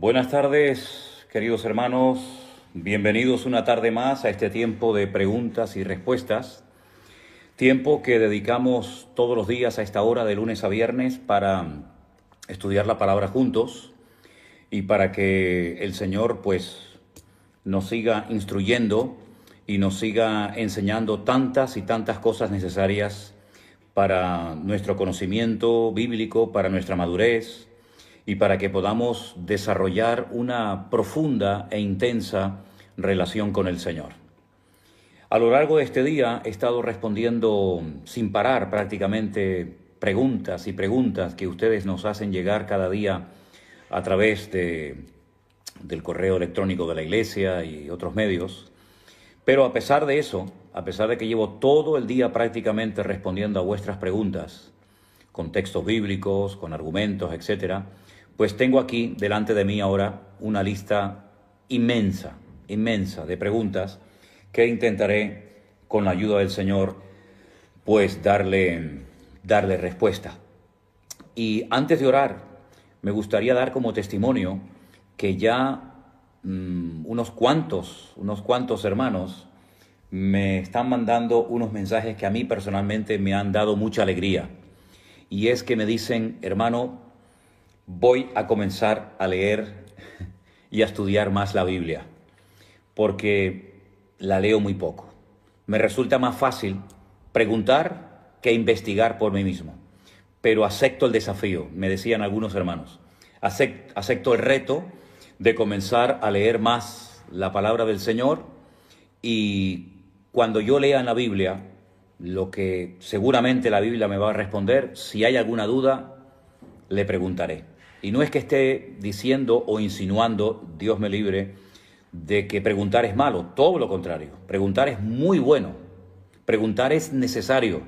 Buenas tardes, queridos hermanos. Bienvenidos una tarde más a este tiempo de preguntas y respuestas. Tiempo que dedicamos todos los días a esta hora de lunes a viernes para estudiar la palabra juntos y para que el Señor nos siga instruyendo y nos siga enseñando tantas y tantas cosas necesarias para nuestro conocimiento bíblico, para nuestra madurez y para que podamos desarrollar una profunda e intensa relación con el Señor. A lo largo de este día he estado respondiendo sin parar prácticamente preguntas y preguntas que ustedes nos hacen llegar cada día a través del correo electrónico de la iglesia y otros medios. Pero a pesar de eso, a pesar de que llevo todo el día prácticamente respondiendo a vuestras preguntas, con textos bíblicos, con argumentos, etcétera, pues tengo aquí delante de mí ahora una lista inmensa de preguntas que intentaré, con la ayuda del Señor, pues darle respuesta. Y antes de orar, me gustaría dar como testimonio que ya unos cuantos hermanos me están mandando unos mensajes que a mí personalmente me han dado mucha alegría. Y es que me dicen: hermano, voy a comenzar a leer y a estudiar más la Biblia, porque la leo muy poco. Me resulta más fácil preguntar que investigar por mí mismo. Pero acepto el desafío, me decían algunos hermanos. Acepto el reto de comenzar a leer más la palabra del Señor, y cuando yo lea en la Biblia lo que seguramente la Biblia me va a responder, si hay alguna duda, le preguntaré. Y no es que esté diciendo o insinuando, Dios me libre, de que preguntar es malo. Todo lo contrario, preguntar es muy bueno. Preguntar es necesario.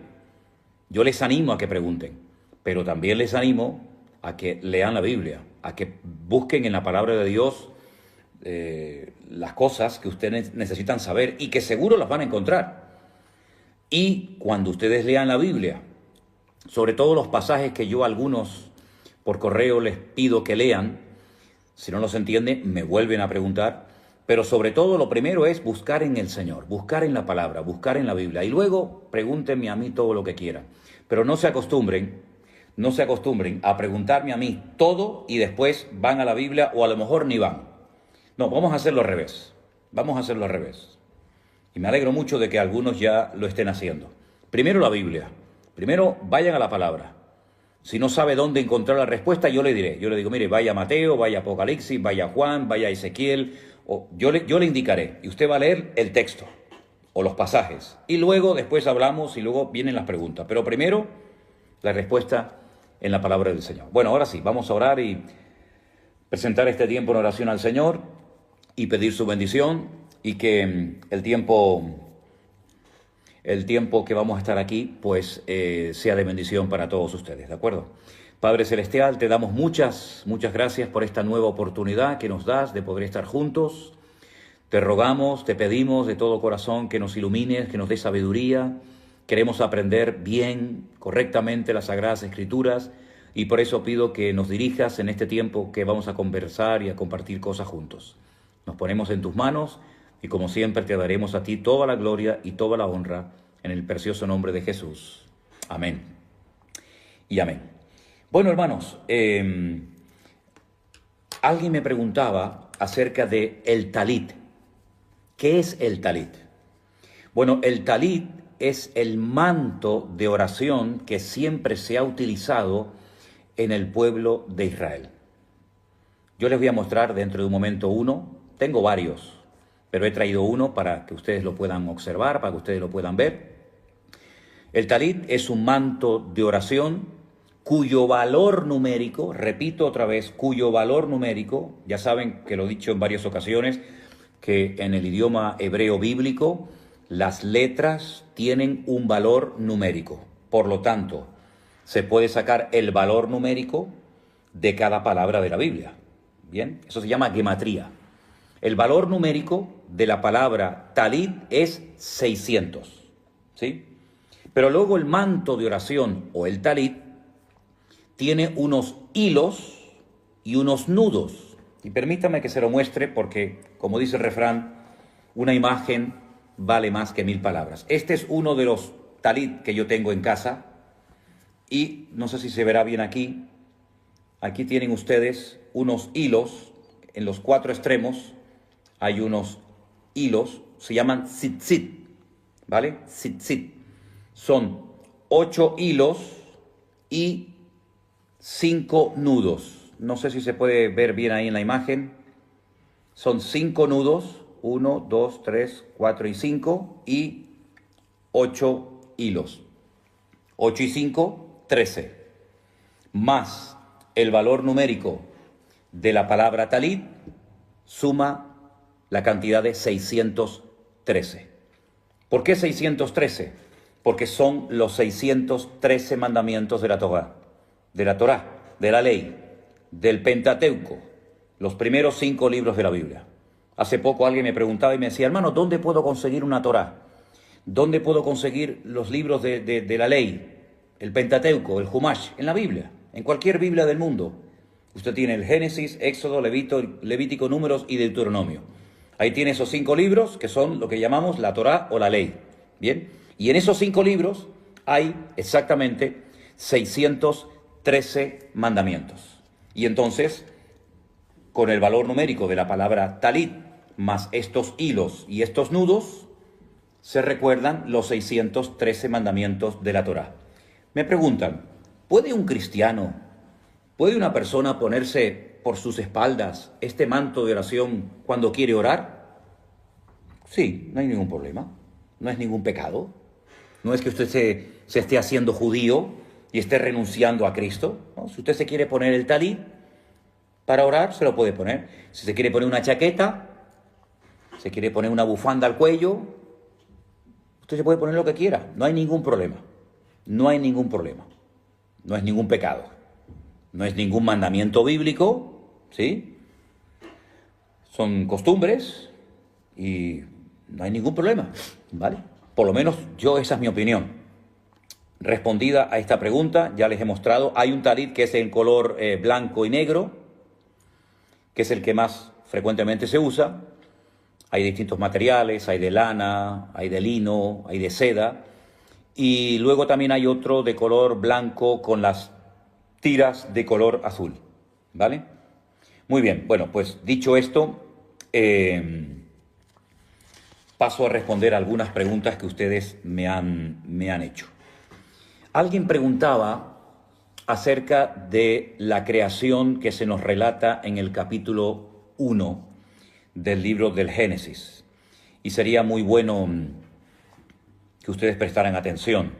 Yo les animo a que pregunten, pero también les animo a que lean la Biblia, a que busquen en la palabra de Dios las cosas que ustedes necesitan saber y que seguro las van a encontrar. Y cuando ustedes lean la Biblia, sobre todo los pasajes que yo a algunos por correo les pido que lean, si no los entienden, me vuelven a preguntar, pero sobre todo lo primero es buscar en el Señor, buscar en la palabra, buscar en la Biblia, y luego pregúntenme a mí todo lo que quieran. Pero no se acostumbren a preguntarme a mí todo y después van a la Biblia, o a lo mejor ni van. No, vamos a hacerlo al revés. Y me alegro mucho de que algunos ya lo estén haciendo. Primero la Biblia. Primero vayan a la palabra. Si no sabe dónde encontrar la respuesta, yo le diré. Yo le digo: mire, vaya a Mateo, vaya a Apocalipsis, vaya a Juan, vaya a Ezequiel. Yo le indicaré. Y usted va a leer el texto o los pasajes. Y luego después hablamos y luego vienen las preguntas. Pero primero la respuesta en la palabra del Señor. Bueno, ahora sí, vamos a orar y presentar este tiempo en oración al Señor y pedir su bendición, y que el tiempo que vamos a estar aquí, pues sea de bendición para todos ustedes, ¿de acuerdo? Padre Celestial, te damos muchas gracias por esta nueva oportunidad que nos das de poder estar juntos. Te rogamos, te pedimos de todo corazón que nos ilumines, que nos des sabiduría. Queremos aprender bien, correctamente las Sagradas Escrituras, y por eso pido que nos dirijas en este tiempo que vamos a conversar y a compartir cosas juntos. Nos ponemos en tus manos, y como siempre te daremos a ti toda la gloria y toda la honra, en el precioso nombre de Jesús. Amén y amén. Bueno, hermanos, alguien me preguntaba acerca de el talit. ¿Qué es el talit? Bueno, el talit es el manto de oración que siempre se ha utilizado en el pueblo de Israel. Yo les voy a mostrar dentro de un momento uno. Tengo varios, pero he traído uno para que ustedes lo puedan observar, para que ustedes lo puedan ver. El talit es un manto de oración cuyo valor numérico, repito otra vez, cuyo valor numérico, ya saben que lo he dicho en varias ocasiones, que en el idioma hebreo bíblico las letras tienen un valor numérico. Por lo tanto, se puede sacar el valor numérico de cada palabra de la Biblia. Bien, eso se llama gematría. El valor numérico de la palabra talit es 600, ¿sí? Pero luego el manto de oración o el talit tiene unos hilos y unos nudos. Y permítame que se lo muestre porque, como dice el refrán, una imagen vale más que 1000 palabras. Este es uno de los talit que yo tengo en casa y no sé si se verá bien aquí. Aquí tienen ustedes unos hilos, en los 4 extremos hay unos hilos, se llaman tzitzit, ¿vale? Tzitzit. Son 8 hilos y 5 nudos. No sé si se puede ver bien ahí en la imagen. Son 5 nudos, 1, 2, 3, 4 y 5, y 8 hilos. 8 y 5, 13. Más el valor numérico de la palabra talit, suma la cantidad de 613. ¿Por qué 613? Porque son los 613 mandamientos de la Torá, de la ley, del Pentateuco, los primeros 5 libros de la Biblia. Hace poco alguien me preguntaba y me decía, hermano, ¿dónde puedo conseguir una Torá? ¿Dónde puedo conseguir los libros de la ley? El Pentateuco, el Humash, en la Biblia, en cualquier Biblia del mundo. Usted tiene el Génesis, Éxodo, Levítico, Números y Deuteronomio. Ahí tiene esos 5 libros que son lo que llamamos la Torá o la ley. Bien, y en esos 5 libros hay exactamente 613 mandamientos. Y entonces, con el valor numérico de la palabra talit, más estos hilos y estos nudos, se recuerdan los 613 mandamientos de la Torá. Me preguntan, ¿puede un cristiano, puede una persona ponerse por sus espaldas este manto de oración cuando quiere orar? Sí, no hay ningún problema, no es ningún pecado. No es que usted se esté haciendo judío y esté renunciando a Cristo, ¿no? Si usted se quiere poner el talit para orar, se lo puede poner. Si se quiere poner una chaqueta, se quiere poner una bufanda al cuello, usted se puede poner lo que quiera, no hay ningún problema. No hay ningún problema. No es ningún pecado. No es ningún mandamiento bíblico, ¿sí? Son costumbres y no hay ningún problema, ¿vale? Por lo menos esa es mi opinión. Respondida a esta pregunta, ya les he mostrado, hay un talit que es en color blanco y negro, que es el que más frecuentemente se usa. Hay distintos materiales, hay de lana, hay de lino, hay de seda. Y luego también hay otro de color blanco con las tiras de color azul, ¿vale? Muy bien, bueno, pues dicho esto, paso a responder algunas preguntas que ustedes me han hecho. Alguien preguntaba acerca de la creación que se nos relata en el capítulo 1 del libro del Génesis. Y sería muy bueno que ustedes prestaran atención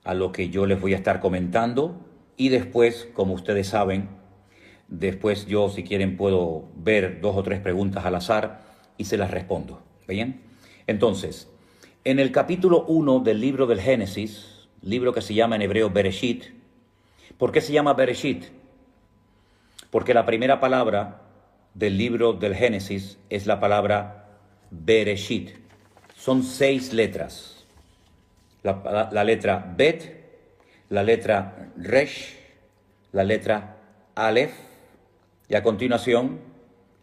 a lo que yo les voy a estar comentando y después, como ustedes saben, después yo, si quieren, puedo ver 2 o 3 preguntas al azar y se las respondo. ¿Bien? Entonces, en el capítulo 1 del libro del Génesis, libro que se llama en hebreo Bereshit, ¿por qué se llama Bereshit? Porque la primera palabra del libro del Génesis es la palabra Bereshit. Son 6 letras. La letra Bet, la letra Resh, la letra Aleph, y a continuación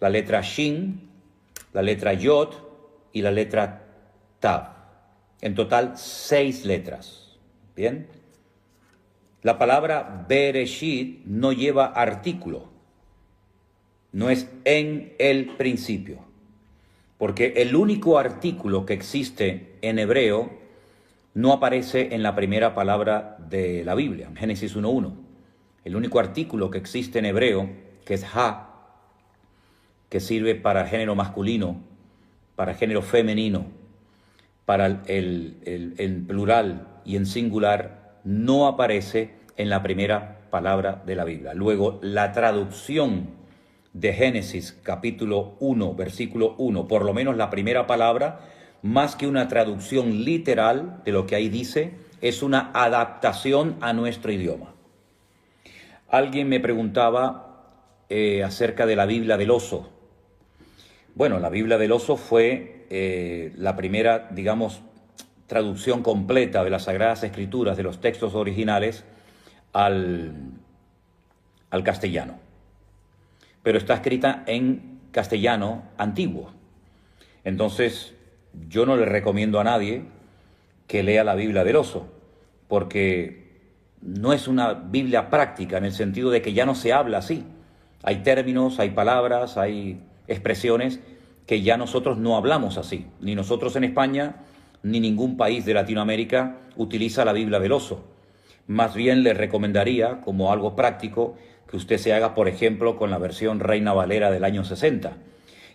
la letra Shin, la letra Yod y la letra Tav. En total 6 letras. ¿Bien? La palabra Bereshit no lleva artículo. No es en el principio. Porque el único artículo que existe en hebreo no aparece en la primera palabra de la Biblia, en Génesis 1:1. El único artículo que existe en hebreo, que es ha, que sirve para género masculino, para género femenino, para el plural y en singular, no aparece en la primera palabra de la Biblia. Luego, la traducción de Génesis capítulo 1, versículo 1, por lo menos la primera palabra, más que una traducción literal de lo que ahí dice, es una adaptación a nuestro idioma. Alguien me preguntaba acerca de la Biblia del oso. Bueno, la Biblia del oso fue la primera, digamos, traducción completa de las Sagradas Escrituras, de los textos originales, al castellano. pero está escrita en castellano antiguo. Entonces, yo no le recomiendo a nadie que lea la Biblia del Oso, porque no es una Biblia práctica en el sentido de que ya no se habla así. Hay términos, hay palabras, hay expresiones que ya nosotros no hablamos así. Ni nosotros en España, ni ningún país de Latinoamérica utiliza la Biblia del Oso. Más bien le recomendaría, como algo práctico, que usted se haga, por ejemplo, con la versión Reina Valera del año 60.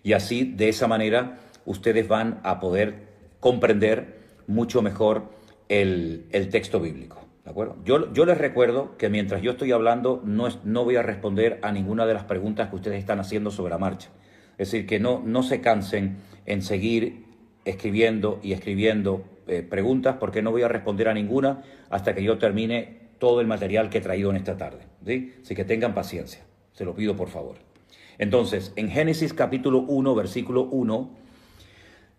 Y así, de esa manera, ustedes van a poder comprender mucho mejor el texto bíblico. ¿De acuerdo? Yo les recuerdo que mientras yo estoy hablando, no voy a responder a ninguna de las preguntas que ustedes están haciendo sobre la marcha. Es decir, que no se cansen en seguir escribiendo y escribiendo preguntas, porque no voy a responder a ninguna hasta que yo termine todo el material que he traído en esta tarde, ¿sí? Así que tengan paciencia, se lo pido por favor. Entonces, en Génesis capítulo 1, versículo 1,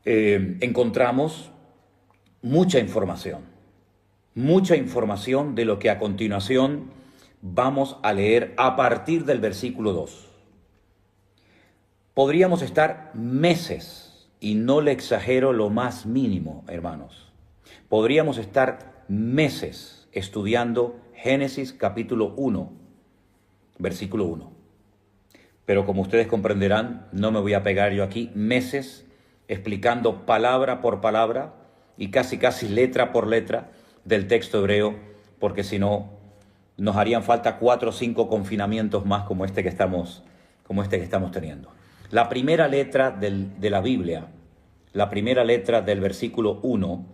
encontramos mucha información de lo que a continuación vamos a leer a partir del versículo 2. Podríamos estar meses, y no le exagero lo más mínimo, hermanos. Podríamos estar meses estudiando Génesis capítulo 1, versículo 1. Pero como ustedes comprenderán, no me voy a pegar yo aquí meses explicando palabra por palabra y casi letra por letra del texto hebreo, porque si no, nos harían falta 4 o 5 confinamientos más como este que estamos teniendo. La primera letra de la Biblia, la primera letra del versículo 1,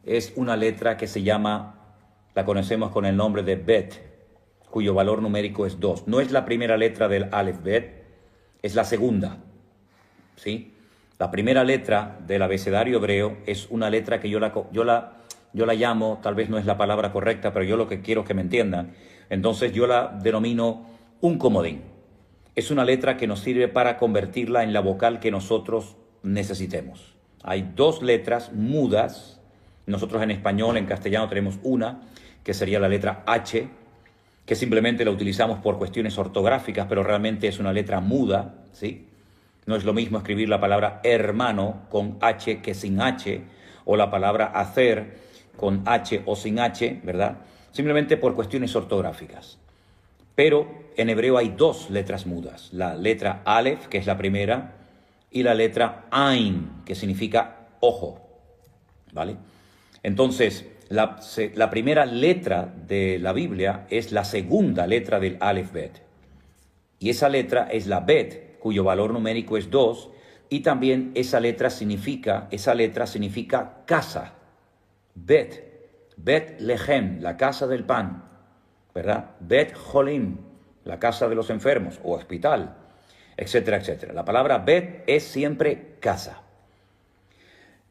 es una letra que se llama, la conocemos con el nombre de Bet, cuyo valor numérico es 2. No es la primera letra del Aleph Bet, es la segunda, ¿sí? La primera letra del abecedario hebreo es una letra que yo la llamo, tal vez no es la palabra correcta, pero yo lo que quiero es que me entiendan. Entonces yo la denomino un comodín. Es una letra que nos sirve para convertirla en la vocal que nosotros necesitemos. Hay 2 letras mudas. Nosotros en español, en castellano tenemos una, que sería la letra H, que simplemente la utilizamos por cuestiones ortográficas, pero realmente es una letra muda, ¿sí? No es lo mismo escribir la palabra hermano con H que sin H, o la palabra hacer con H o sin H, ¿verdad? Simplemente por cuestiones ortográficas. Pero en hebreo hay 2 letras mudas, la letra Aleph, que es la primera, y la letra Ain, que significa ojo, ¿vale? Entonces, la primera letra de la Biblia es la segunda letra del Aleph Bet. Y esa letra es la Bet, cuyo valor numérico es 2, y también esa letra significa casa. Bet Lehem, la casa del pan, ¿verdad? Bet Jolim, la casa de los enfermos o hospital, etcétera, etcétera. La palabra Bet es siempre casa.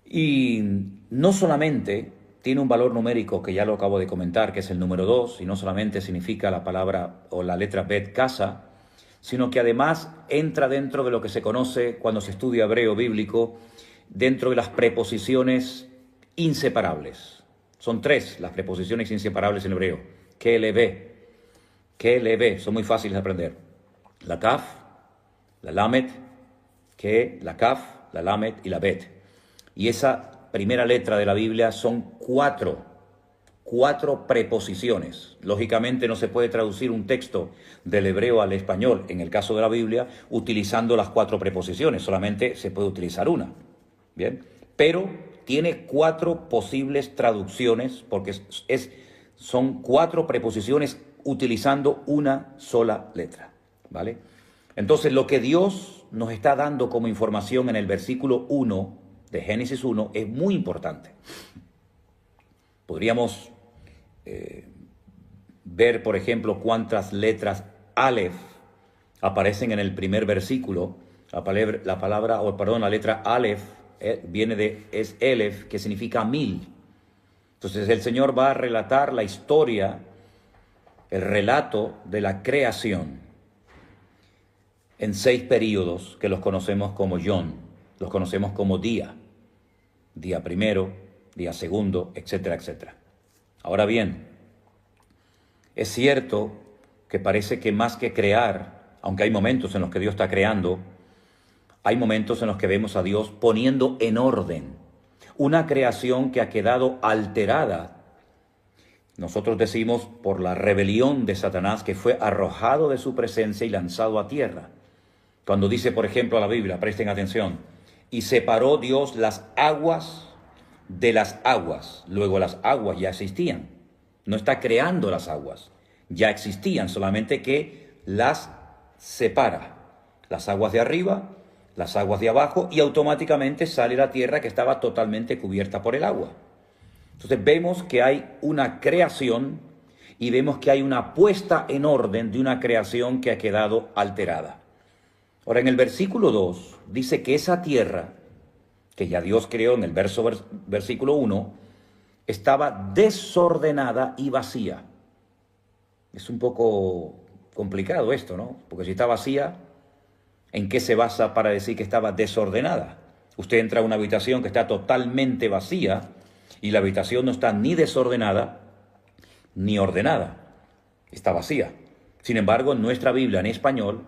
Y no solamente tiene un valor numérico que ya lo acabo de comentar, que es el número 2, y no solamente significa la palabra o la letra Bet casa, sino que además entra dentro de lo que se conoce cuando se estudia hebreo bíblico, dentro de las preposiciones inseparables. Son 3 las preposiciones inseparables en hebreo. Que le ve, son muy fáciles de aprender. La kaf, la lamet, que, la kaf, la lamet y la bet. Y esa primera letra de la Biblia son 4 preposiciones. Lógicamente no se puede traducir un texto del hebreo al español, en el caso de la Biblia, utilizando las 4 preposiciones. Solamente se puede utilizar una. Bien, pero tiene 4 posibles traducciones, porque son 4 preposiciones utilizando una sola letra, ¿vale? Entonces, lo que Dios nos está dando como información en el versículo 1 de Génesis 1 es muy importante. Podríamos ver, por ejemplo, cuántas letras Aleph aparecen en el primer versículo. La letra Aleph es Elef, que significa 1000. Entonces el Señor va a relatar la historia, el relato de la creación en 6 períodos que los conocemos como Yom, los conocemos como día primero, día segundo, etcétera, etcétera. Ahora bien, es cierto que parece que más que crear aunque hay momentos en los que Dios está creando, hay momentos en los que vemos a Dios poniendo en orden una creación que ha quedado alterada. Nosotros decimos por la rebelión de Satanás, que fue arrojado de su presencia y lanzado a tierra. Cuando dice, por ejemplo, la Biblia, presten atención, y separó Dios las aguas de las aguas. Luego las aguas ya existían. No está creando las aguas, ya existían, solamente que las separa. Las aguas de arriba, las aguas de abajo, y automáticamente sale la tierra que estaba totalmente cubierta por el agua. Entonces vemos que hay una creación y vemos que hay una puesta en orden de una creación que ha quedado alterada. Ahora, en el versículo 2 dice que esa tierra, que ya Dios creó en el versículo 1, estaba desordenada y vacía. Es un poco complicado esto, ¿no? Porque si está vacía, ¿en qué se basa para decir que estaba desordenada? Usted entra a una habitación que está totalmente vacía y la habitación no está ni desordenada ni ordenada. Está vacía. Sin embargo, en nuestra Biblia en español,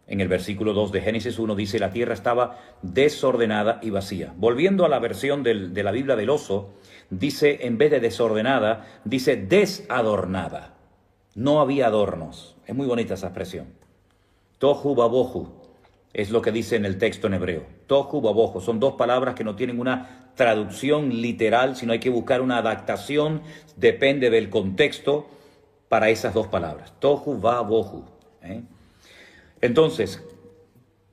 en el versículo 2 de Génesis 1 dice la tierra estaba desordenada y vacía. Volviendo a la versión de la Biblia del Oso, dice en vez de desordenada, dice desadornada. No había adornos. Es muy bonita esa expresión. Tohu babohu es lo que dice en el texto en hebreo. Tohu babohu son dos palabras que no tienen una traducción literal, sino hay que buscar una adaptación, depende del contexto, para esas dos palabras. Tohu babohu. Entonces,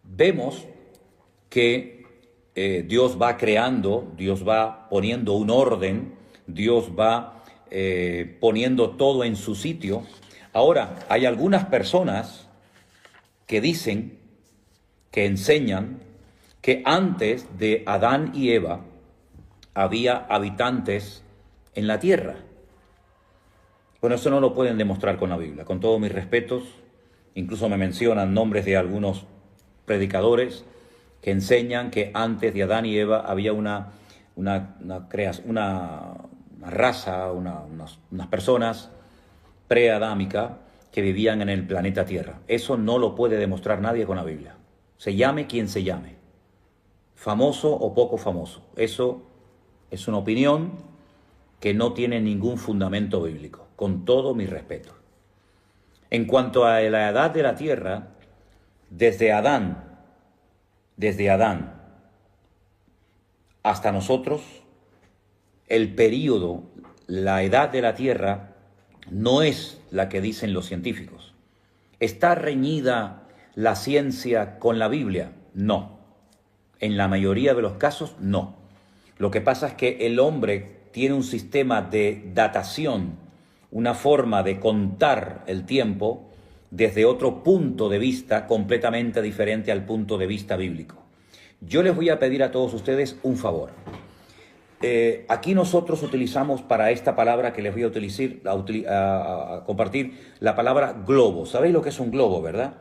vemos que Dios va creando, Dios va poniendo un orden, Dios va poniendo todo en su sitio. Ahora, hay algunas personas que dicen, que enseñan, que antes de Adán y Eva había habitantes en la tierra. Bueno, eso no lo pueden demostrar con la Biblia, con todos mis respetos. Incluso me mencionan nombres de algunos predicadores que enseñan que antes de Adán y Eva había una raza, unas personas preadámicas que vivían en el planeta Tierra. Eso no lo puede demostrar nadie con la Biblia. Se llame quien se llame, famoso o poco famoso. Eso es una opinión que no tiene ningún fundamento bíblico, con todo mi respeto. En cuanto a la edad de la tierra, desde Adán hasta nosotros, el período, la edad de la tierra no es la que dicen los científicos. ¿Está reñida la ciencia con la Biblia? No. En la mayoría de los casos, no. Lo que pasa es que el hombre tiene un sistema de datación, una forma de contar el tiempo desde otro punto de vista completamente diferente al punto de vista bíblico. Yo les voy a pedir a todos ustedes un favor. Aquí nosotros utilizamos para esta palabra que les voy a compartir, la palabra globo. ¿Sabéis lo que es un globo, verdad?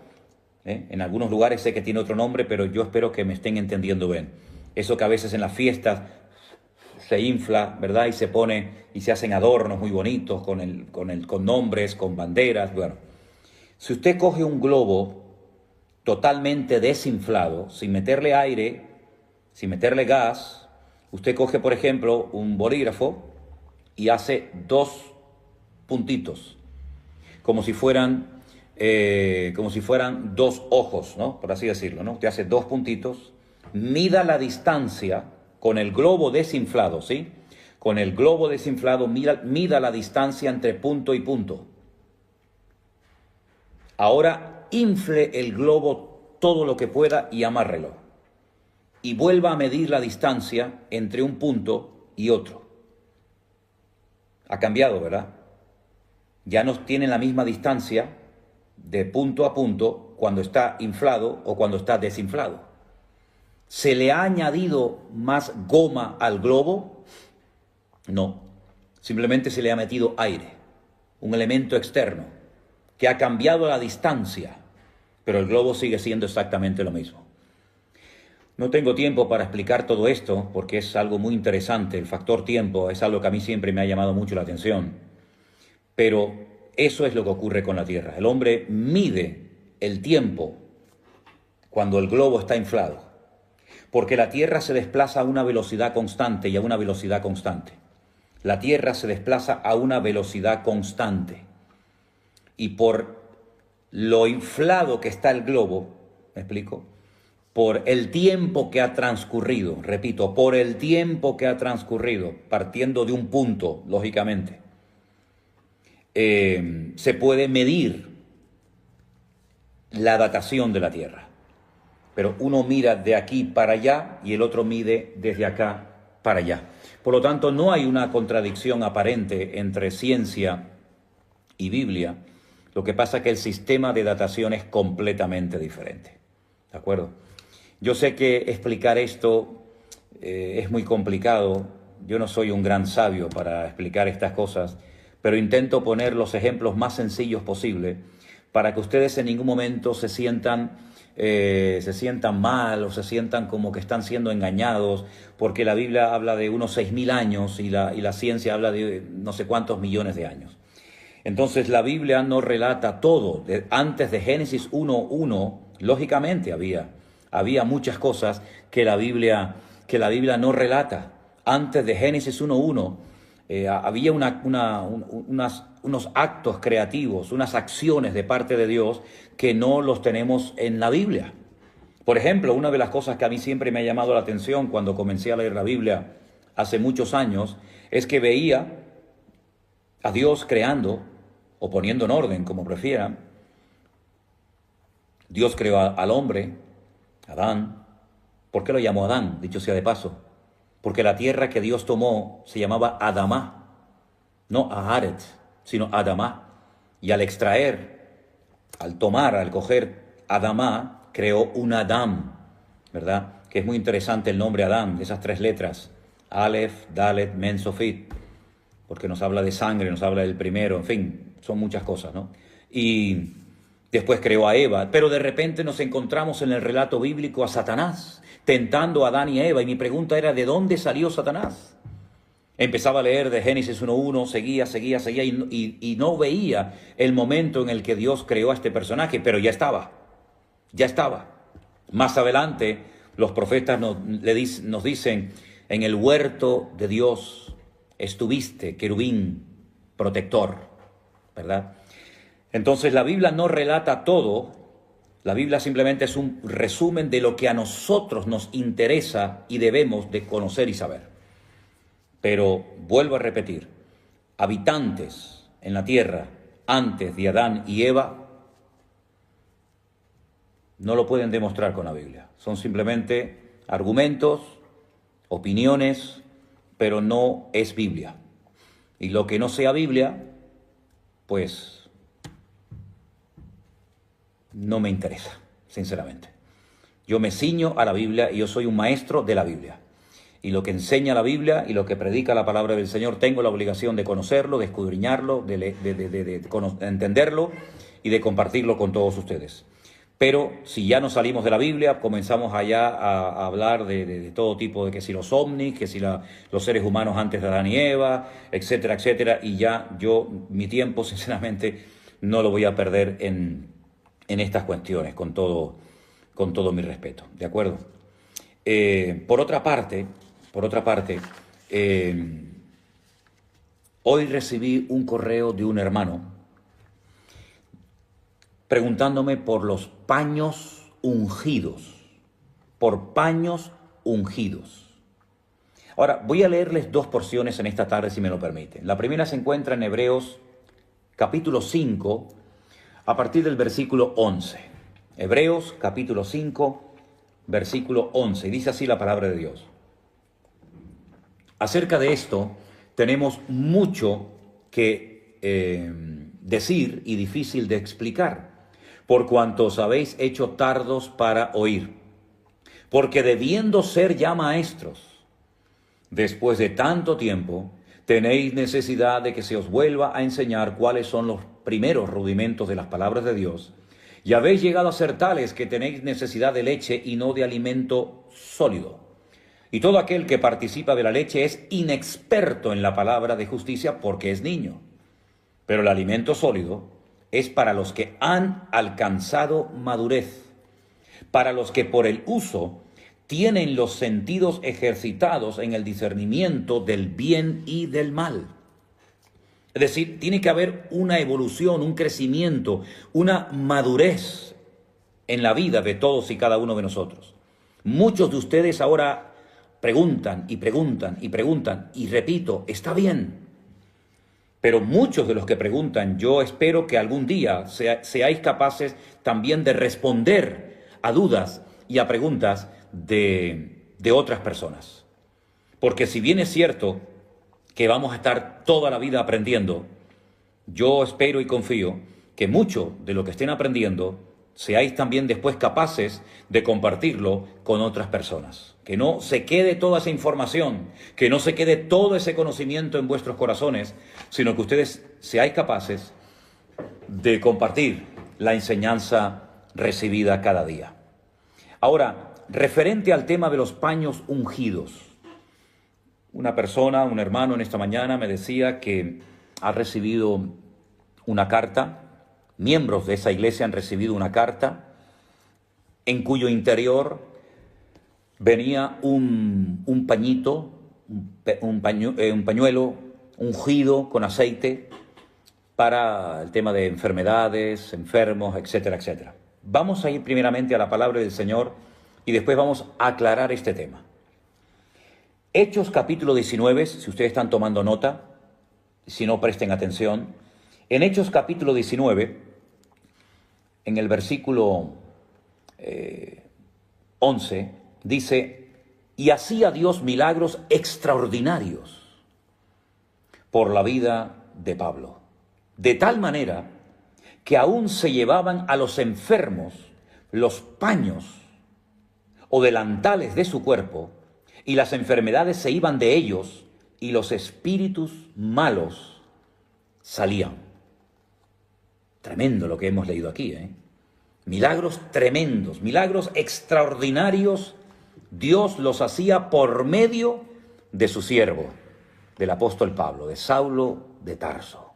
En algunos lugares sé que tiene otro nombre, pero yo espero que me estén entendiendo bien. Eso que a veces en las fiestas se infla, ¿verdad? Y se pone y se hacen adornos muy bonitos con nombres, con banderas. Bueno, si usted coge un globo totalmente desinflado, sin meterle aire, sin meterle gas, usted coge, por ejemplo, un bolígrafo y hace dos puntitos, como si fueran dos ojos, ¿no? Por así decirlo, ¿no? Usted hace dos puntitos, mida la distancia con el globo desinflado, ¿sí? Con el globo desinflado, mida la distancia entre punto y punto. Ahora infle el globo todo lo que pueda y amárrelo. Y vuelva a medir la distancia entre un punto y otro. Ha cambiado, ¿verdad? Ya no tienen la misma distancia de punto a punto cuando está inflado o cuando está desinflado. ¿Se le ha añadido más goma al globo? No, simplemente se le ha metido aire, un elemento externo que ha cambiado la distancia, pero el globo sigue siendo exactamente lo mismo. No tengo tiempo para explicar todo esto porque es algo muy interesante. El factor tiempo es algo que a mí siempre me ha llamado mucho la atención, pero eso es lo que ocurre con la Tierra. El hombre mide el tiempo cuando el globo está inflado, porque la Tierra se desplaza a una velocidad constante y a una velocidad constante. La Tierra se desplaza a una velocidad constante. Y por lo inflado que está el globo, ¿me explico? Por el tiempo que ha transcurrido, repito, por el tiempo que ha transcurrido, partiendo de un punto, lógicamente, se puede medir la datación de la Tierra. Pero uno mira de aquí para allá y el otro mide desde acá para allá. Por lo tanto, no hay una contradicción aparente entre ciencia y Biblia. Lo que pasa es que el sistema de datación es completamente diferente. ¿De acuerdo? Yo sé que explicar esto es muy complicado. Yo no soy un gran sabio para explicar estas cosas, pero intento poner los ejemplos más sencillos posible para que ustedes en ningún momento se sientan mal o se sientan como que están siendo engañados, porque la Biblia habla de unos 6.000 años y la ciencia habla de no sé cuántos millones de años. Entonces la Biblia no relata todo. Antes de Génesis 1:1, lógicamente había muchas cosas que la Biblia no relata. Antes de Génesis 1:1 había unos actos creativos, unas acciones de parte de Dios que no los tenemos en la Biblia. Por ejemplo, una de las cosas que a mí siempre me ha llamado la atención cuando comencé a leer la Biblia hace muchos años es que veía a Dios creando o poniendo en orden, como prefieran. Dios creó al hombre, Adán. ¿Por qué lo llamó Adán? Dicho sea de paso. Porque la tierra que Dios tomó se llamaba Adamá, no Aharet, sino Adamá. Y al coger Adamá, creó un Adán, ¿verdad? Que es muy interesante el nombre Adán, esas 3 letras, Aleph, Dalet, Men, Sofit, porque nos habla de sangre, nos habla del primero, en fin, son muchas cosas, ¿no? Y después creó a Eva, pero de repente nos encontramos en el relato bíblico a Satanás, tentando a Adán y a Eva, y mi pregunta era, ¿de dónde salió Satanás? Empezaba a leer de Génesis 1:1, seguía, y no veía el momento en el que Dios creó a este personaje, pero ya estaba. Más adelante, los profetas nos dicen, en el huerto de Dios estuviste, querubín, protector, ¿verdad? Entonces la Biblia no relata todo. La Biblia simplemente es un resumen de lo que a nosotros nos interesa y debemos de conocer y saber. Pero vuelvo a repetir, habitantes en la tierra antes de Adán y Eva no lo pueden demostrar con la Biblia. Son simplemente argumentos, opiniones, pero no es Biblia. Y lo que no sea Biblia, pues no me interesa, sinceramente. Yo me ciño a la Biblia y yo soy un maestro de la Biblia. Y lo que enseña la Biblia y lo que predica la palabra del Señor, tengo la obligación de conocerlo, de escudriñarlo, de entenderlo y de compartirlo con todos ustedes. Pero si ya nos salimos de la Biblia, comenzamos allá a hablar de todo tipo, de que si los ovnis, que si los seres humanos antes de Adán y Eva, etcétera, etcétera. Y ya mi tiempo, sinceramente, no lo voy a perder en estas cuestiones, con todo mi respeto, ¿de acuerdo? Por otra parte, hoy recibí un correo de un hermano preguntándome por los paños ungidos, Ahora, voy a leerles 2 porciones en esta tarde, si me lo permiten. La primera se encuentra en Hebreos capítulo 5, a partir del versículo 11. Hebreos capítulo 5, versículo 11. Y dice así la palabra de Dios. Acerca de esto tenemos mucho que decir y difícil de explicar, por cuanto os habéis hecho tardos para oír. Porque debiendo ser ya maestros, después de tanto tiempo, tenéis necesidad de que se os vuelva a enseñar cuáles son los primeros rudimentos de las palabras de Dios, y habéis llegado a ser tales que tenéis necesidad de leche y no de alimento sólido. Y todo aquel que participa de la leche es inexperto en la palabra de justicia porque es niño. Pero el alimento sólido es para los que han alcanzado madurez, para los que por el uso tienen los sentidos ejercitados en el discernimiento del bien y del mal. Es decir, tiene que haber una evolución, un crecimiento, una madurez en la vida de todos y cada uno de nosotros. Muchos de ustedes ahora preguntan y preguntan y preguntan, y repito, está bien. Pero muchos de los que preguntan, yo espero que algún día seáis capaces también de responder a dudas y a preguntas de otras personas. Porque si bien es cierto que vamos a estar toda la vida aprendiendo, yo espero y confío que mucho de lo que estén aprendiendo seáis también después capaces de compartirlo con otras personas. Que no se quede toda esa información, que no se quede todo ese conocimiento en vuestros corazones, sino que ustedes seáis capaces de compartir la enseñanza recibida cada día. Ahora, referente al tema de los paños ungidos. Una persona, un hermano en esta mañana me decía que ha recibido una carta, miembros de esa iglesia han recibido una carta en cuyo interior venía un pañito, un pañuelo ungido con aceite para el tema de enfermedades, enfermos, etcétera, etcétera. Vamos a ir primeramente a la palabra del Señor y después vamos a aclarar este tema. Hechos capítulo 19, si ustedes están tomando nota, si no presten atención. En Hechos capítulo 19, en el versículo 11, dice, y hacía Dios milagros extraordinarios por la vida de Pablo, de tal manera que aún se llevaban a los enfermos los paños o delantales de su cuerpo, y las enfermedades se iban de ellos, y los espíritus malos salían. Tremendo lo que hemos leído aquí, ¿eh? Milagros tremendos, milagros extraordinarios, Dios los hacía por medio de su siervo, del apóstol Pablo, de Saulo de Tarso.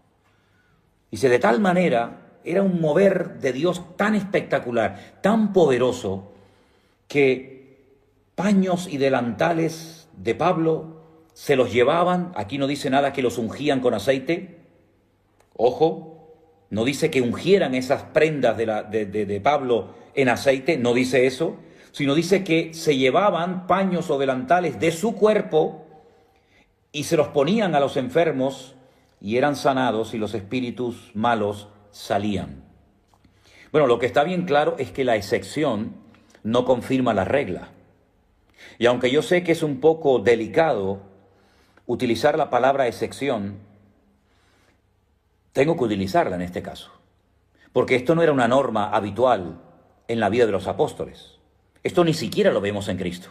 Dice, de tal manera, era un mover de Dios tan espectacular, tan poderoso, que paños y delantales de Pablo se los llevaban, aquí no dice nada que los ungían con aceite, ojo, no dice que ungieran esas prendas de Pablo en aceite, no dice eso, sino dice que se llevaban paños o delantales de su cuerpo y se los ponían a los enfermos y eran sanados y los espíritus malos salían. Bueno, lo que está bien claro es que la excepción no confirma la regla. Y aunque yo sé que es un poco delicado utilizar la palabra excepción, tengo que utilizarla en este caso. Porque esto no era una norma habitual en la vida de los apóstoles. Esto ni siquiera lo vemos en Cristo.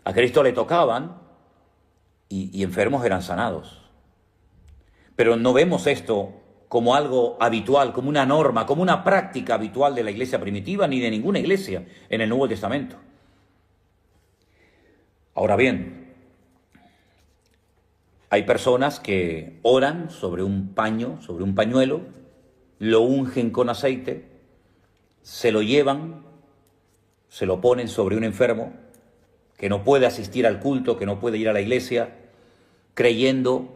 A Cristo le tocaban y enfermos eran sanados. Pero no vemos esto como algo habitual, como una norma, como una práctica habitual de la iglesia primitiva, ni de ninguna iglesia en el Nuevo Testamento. Ahora bien, hay personas que oran sobre un paño, sobre un pañuelo, lo ungen con aceite, se lo llevan, se lo ponen sobre un enfermo que no puede asistir al culto, que no puede ir a la iglesia, creyendo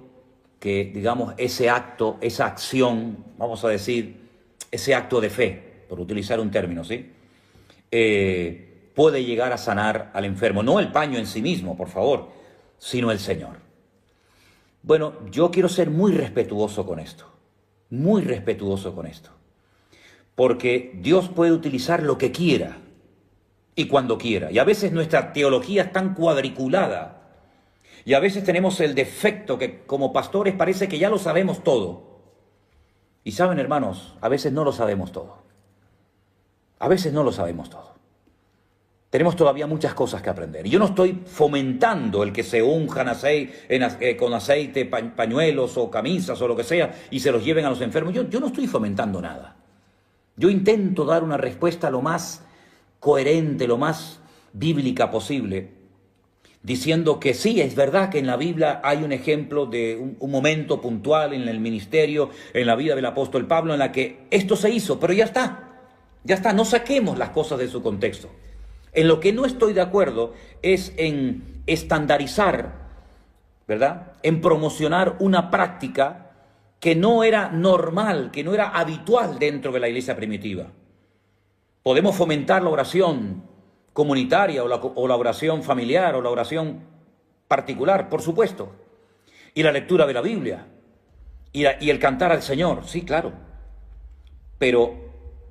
que, digamos, ese acto, esa acción, vamos a decir, ese acto de fe, por utilizar un término, ¿sí? Puede llegar a sanar al enfermo. No el paño en sí mismo, por favor, sino el Señor. Bueno, yo quiero ser muy respetuoso con esto. Muy respetuoso con esto. Porque Dios puede utilizar lo que quiera y cuando quiera. Y a veces nuestra teología es tan cuadriculada. Y a veces tenemos el defecto que como pastores parece que ya lo sabemos todo. Y saben, hermanos, a veces no lo sabemos todo. A veces no lo sabemos todo. Tenemos todavía muchas cosas que aprender. Y yo no estoy fomentando el que se unjan con aceite, pañuelos o camisas o lo que sea y se los lleven a los enfermos. Yo no estoy fomentando nada. Yo intento dar una respuesta lo más coherente, lo más bíblica posible, diciendo que sí, es verdad que en la Biblia hay un ejemplo de un momento puntual en el ministerio, en la vida del apóstol Pablo, en la que esto se hizo, pero ya está, no saquemos las cosas de su contexto. En lo que no estoy de acuerdo es en estandarizar, ¿verdad?, en promocionar una práctica que no era normal, que no era habitual dentro de la iglesia primitiva. Podemos fomentar la oración comunitaria o la oración familiar o la oración particular, por supuesto, y la lectura de la Biblia y el cantar al Señor, sí, claro, pero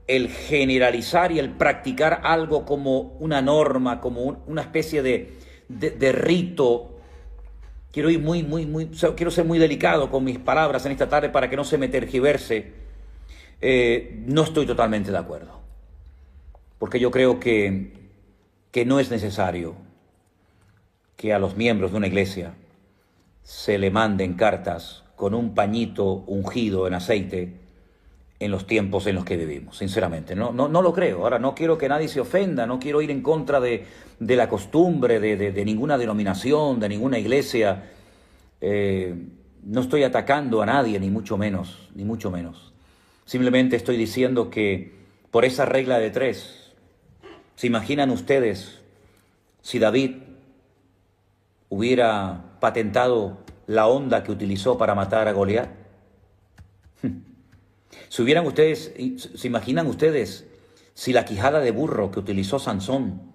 el generalizar y el practicar algo como una norma, como una especie de rito. Quiero quiero ser muy delicado con mis palabras en esta tarde para que no se me tergiverse. No estoy totalmente de acuerdo, porque yo creo que no es necesario que a los miembros de una iglesia se le manden cartas con un pañito ungido en aceite en los tiempos en los que vivimos, sinceramente. No lo creo. Ahora, no quiero que nadie se ofenda, no quiero ir en contra de la costumbre de ninguna denominación, de ninguna iglesia. No estoy atacando a nadie, ni mucho menos, ni mucho menos. Simplemente estoy diciendo que por esa regla de 3, ¿se imaginan ustedes si David hubiera patentado la honda que utilizó para matar a Goliat? ¿Se imaginan ustedes si la quijada de burro que utilizó Sansón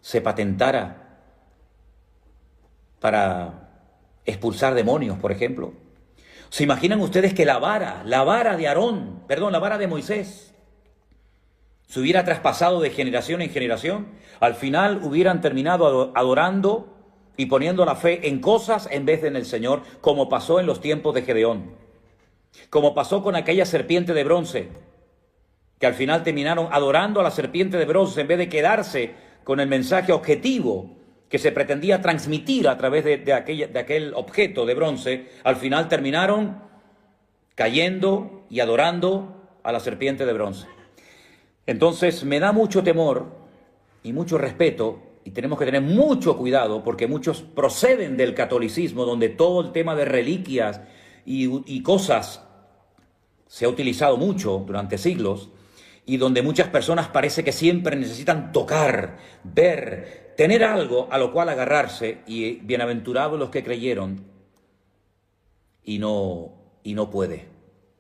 se patentara para expulsar demonios, por ejemplo? ¿Se imaginan ustedes que la vara de Moisés se hubiera traspasado de generación en generación? Al final hubieran terminado adorando y poniendo la fe en cosas en vez de en el Señor, como pasó en los tiempos de Gedeón, como pasó con aquella serpiente de bronce, que al final terminaron adorando a la serpiente de bronce en vez de quedarse con el mensaje objetivo que se pretendía transmitir a través de aquel objeto de bronce. Al final terminaron cayendo y adorando a la serpiente de bronce. Entonces me da mucho temor y mucho respeto, y tenemos que tener mucho cuidado, porque muchos proceden del catolicismo, donde todo el tema de reliquias y cosas se ha utilizado mucho durante siglos, y donde muchas personas parece que siempre necesitan tocar, ver, tener algo a lo cual agarrarse, y bienaventurados los que creyeron y no puede,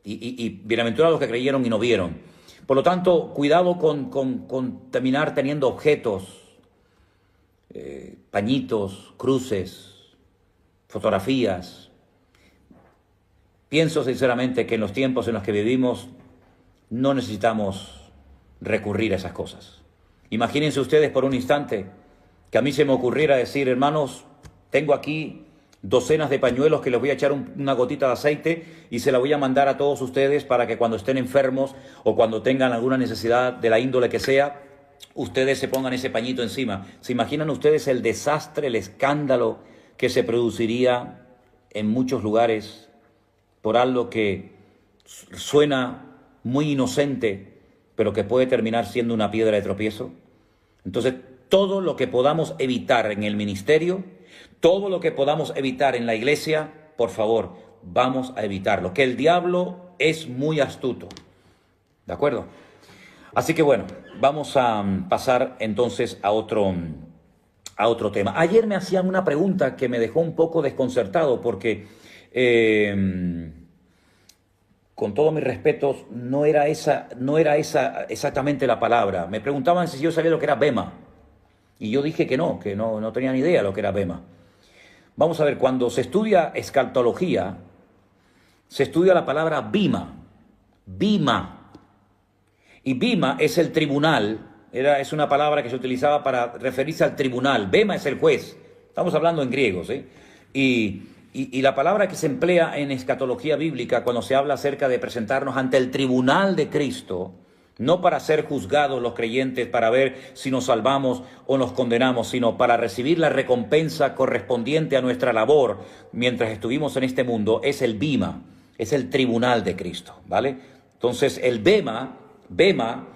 y bienaventurados los que creyeron y no vieron. Por lo tanto, cuidado con terminar teniendo objetos, pañitos, cruces, fotografías. Pienso sinceramente que en los tiempos en los que vivimos no necesitamos recurrir a esas cosas. Imagínense ustedes por un instante que a mí se me ocurriera decir: hermanos, tengo aquí docenas de pañuelos que les voy a echar una gotita de aceite y se la voy a mandar a todos ustedes para que cuando estén enfermos o cuando tengan alguna necesidad de la índole que sea, ustedes se pongan ese pañito encima. ¿Se imaginan ustedes el desastre, el escándalo que se produciría en muchos lugares por algo que suena muy inocente, pero que puede terminar siendo una piedra de tropiezo? Entonces, todo lo que podamos evitar en el ministerio, todo lo que podamos evitar en la iglesia, por favor, vamos a evitarlo, que el diablo es muy astuto, ¿de acuerdo? Así que bueno, vamos a pasar entonces a otro tema. Ayer me hacían una pregunta que me dejó un poco desconcertado, porque con todos mis respetos, no era esa exactamente la palabra. Me preguntaban si yo sabía lo que era bema, y yo dije que no tenía ni idea lo que era bema. Vamos a ver, cuando se estudia escatología, se estudia la palabra bima, y bima es el tribunal, es una palabra que se utilizaba para referirse al tribunal. Bema es el juez, estamos hablando en griego, ¿sí? Y la palabra que se emplea en escatología bíblica cuando se habla acerca de presentarnos ante el tribunal de Cristo, no para ser juzgados los creyentes, para ver si nos salvamos o nos condenamos, sino para recibir la recompensa correspondiente a nuestra labor mientras estuvimos en este mundo, es el bima, es el tribunal de Cristo, ¿vale? Entonces el bema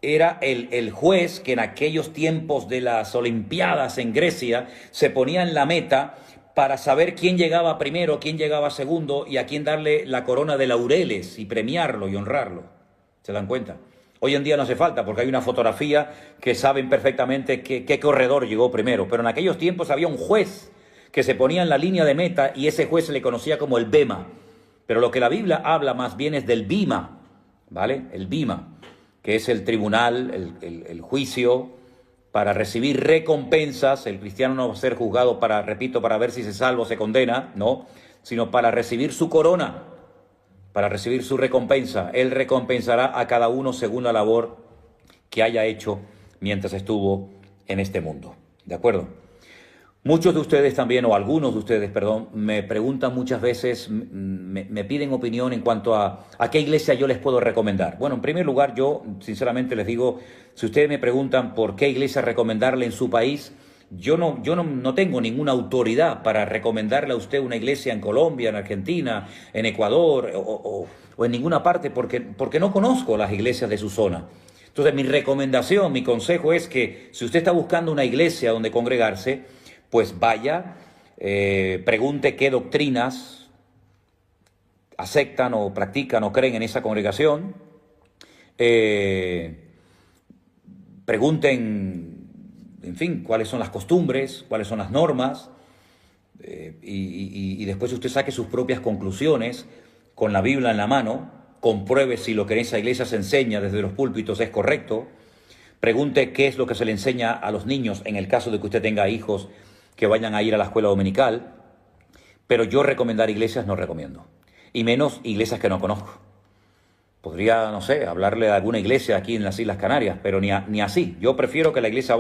era el juez que en aquellos tiempos de las Olimpiadas en Grecia se ponía en la meta para saber quién llegaba primero, quién llegaba segundo y a quién darle la corona de laureles y premiarlo y honrarlo. ¿Se dan cuenta? Hoy en día no hace falta porque hay una fotografía que saben perfectamente qué corredor llegó primero, pero en aquellos tiempos había un juez que se ponía en la línea de meta y ese juez se le conocía como el bema. Pero lo que la Biblia habla más bien es del bima, ¿vale? El bima, que es el tribunal, el juicio para recibir recompensas. El cristiano no va a ser juzgado para, repito, para ver si se salva o se condena, no, sino para recibir su corona, para recibir su recompensa. Él recompensará a cada uno según la labor que haya hecho mientras estuvo en este mundo. ¿De acuerdo? Muchos de ustedes también, o algunos de ustedes, perdón, me preguntan muchas veces, me piden opinión en cuanto a qué iglesia yo les puedo recomendar. Bueno, en primer lugar, yo sinceramente les digo, si ustedes me preguntan por qué iglesia recomendarle en su país, yo no tengo ninguna autoridad para recomendarle a usted una iglesia en Colombia, en Argentina, en Ecuador o en ninguna parte, porque no conozco las iglesias de su zona. Entonces, mi recomendación, mi consejo es que si usted está buscando una iglesia donde congregarse, pues vaya, pregunte qué doctrinas aceptan o practican o creen en esa congregación, pregunten, en fin, cuáles son las costumbres, cuáles son las normas, y después usted saque sus propias conclusiones con la Biblia en la mano, compruebe si lo que en esa iglesia se enseña desde los púlpitos es correcto, pregunte qué es lo que se le enseña a los niños en el caso de que usted tenga hijos que vayan a ir a la escuela dominical, pero yo recomendar iglesias no recomiendo, y menos iglesias que no conozco. Podría, no sé, hablarle de alguna iglesia aquí en las Islas Canarias, pero ni así. Yo prefiero que la iglesia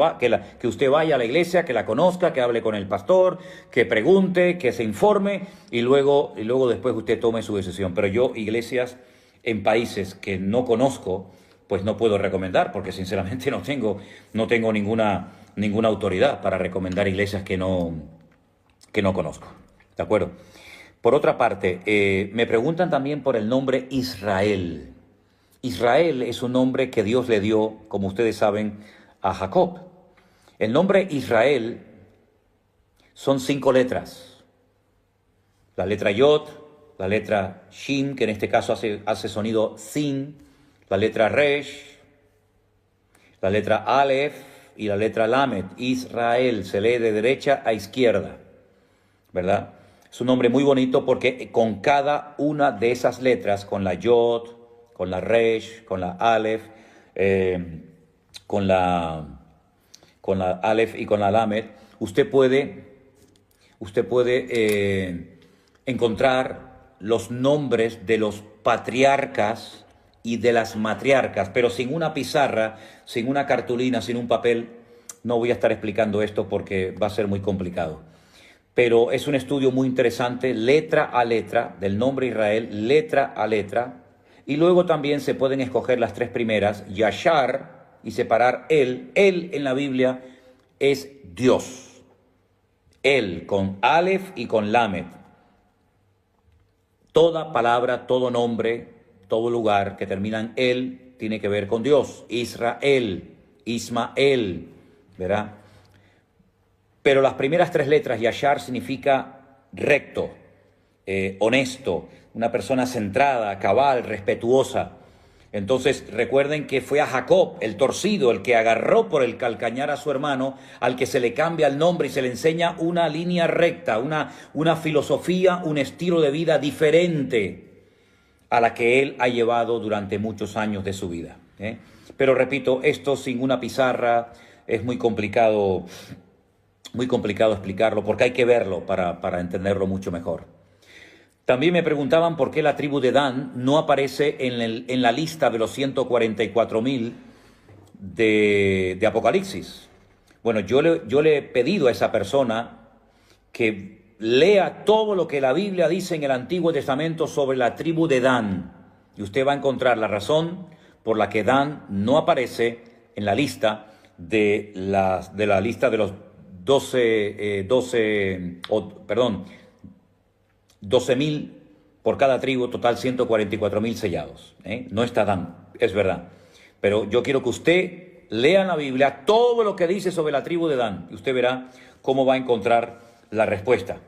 que usted vaya a la iglesia, que la conozca, que hable con el pastor, que pregunte, que se informe y luego después usted tome su decisión. Pero yo iglesias en países que no conozco, pues no puedo recomendar, porque sinceramente no tengo ninguna autoridad para recomendar iglesias que no conozco. ¿De acuerdo? Por otra parte, me preguntan también por el nombre Israel. Israel es un nombre que Dios le dio, como ustedes saben, a Jacob. El nombre Israel son 5 letras. La letra Yod, la letra Shin, que en este caso hace sonido Sin, la letra Resh, la letra Aleph y la letra Lamed. Israel se lee de derecha a izquierda, ¿verdad? Es un nombre muy bonito porque con cada una de esas letras, con la Yod, con la Resh, con la Aleph, con la Aleph y con la Lamed, usted puede encontrar los nombres de los patriarcas y de las matriarcas, pero sin una pizarra, sin una cartulina, sin un papel. No voy a estar explicando esto porque va a ser muy complicado. Pero es un estudio muy interesante, letra a letra, del nombre Israel, letra a letra. Y luego también se pueden escoger las 3 primeras, Yashar, y separar él. Él en la Biblia es Dios. Él con Aleph y con Lamed. Toda palabra, todo nombre, todo lugar que termina en él tiene que ver con Dios. Israel, Ismael, ¿verdad? Pero las primeras 3 letras, Yashar, significa recto, honesto, una persona centrada, cabal, respetuosa. Entonces recuerden que fue a Jacob, el torcido, el que agarró por el calcañar a su hermano, al que se le cambia el nombre y se le enseña una línea recta, una filosofía, un estilo de vida diferente a la que él ha llevado durante muchos años de su vida. Pero repito, esto sin una pizarra es muy complicado explicarlo, porque hay que verlo para entenderlo mucho mejor. También me preguntaban por qué la tribu de Dan no aparece en la lista de los 144.000 de Apocalipsis. Bueno, yo le he pedido a esa persona que lea todo lo que la Biblia dice en el Antiguo Testamento sobre la tribu de Dan, y usted va a encontrar la razón por la que Dan no aparece en la lista de la lista de los 12.000 por cada tribu, total 144.000 sellados. No está Dan, es verdad. Pero yo quiero que usted lea en la Biblia todo lo que dice sobre la tribu de Dan y usted verá cómo va a encontrar la respuesta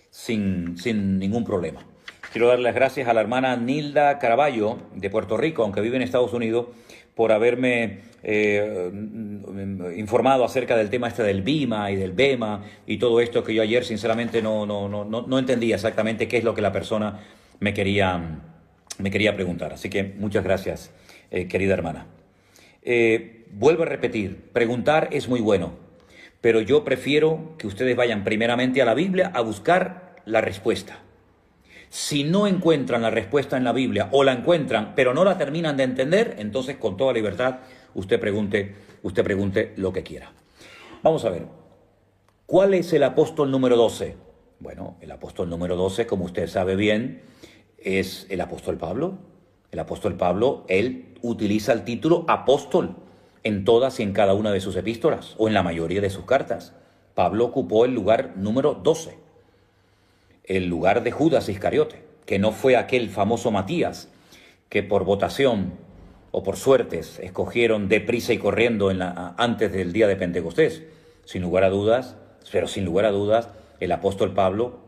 sin ningún problema. Quiero dar las gracias a la hermana Nilda Caraballo de Puerto Rico, aunque vive en Estados Unidos, por haberme informado acerca del tema este del BIMA y del BEMA y todo esto que yo ayer sinceramente no entendía exactamente qué es lo que la persona me quería preguntar. Así que muchas gracias, querida hermana. Vuelvo a repetir, preguntar es muy bueno, pero yo prefiero que ustedes vayan primeramente a la Biblia a buscar la respuesta. Si no encuentran la respuesta en la Biblia o la encuentran pero no la terminan de entender, entonces con toda libertad usted pregunte lo que quiera. Vamos a ver, ¿cuál es el apóstol número 12? Bueno, el apóstol número 12, como usted sabe bien, es el apóstol Pablo. El apóstol Pablo, él utiliza el título apóstol en todas y en cada una de sus epístolas o en la mayoría de sus cartas. Pablo ocupó el lugar número 12. El lugar de Judas Iscariote, que no fue aquel famoso Matías que por votación o por suertes escogieron deprisa y corriendo antes del día de Pentecostés. Sin lugar a dudas, el apóstol Pablo,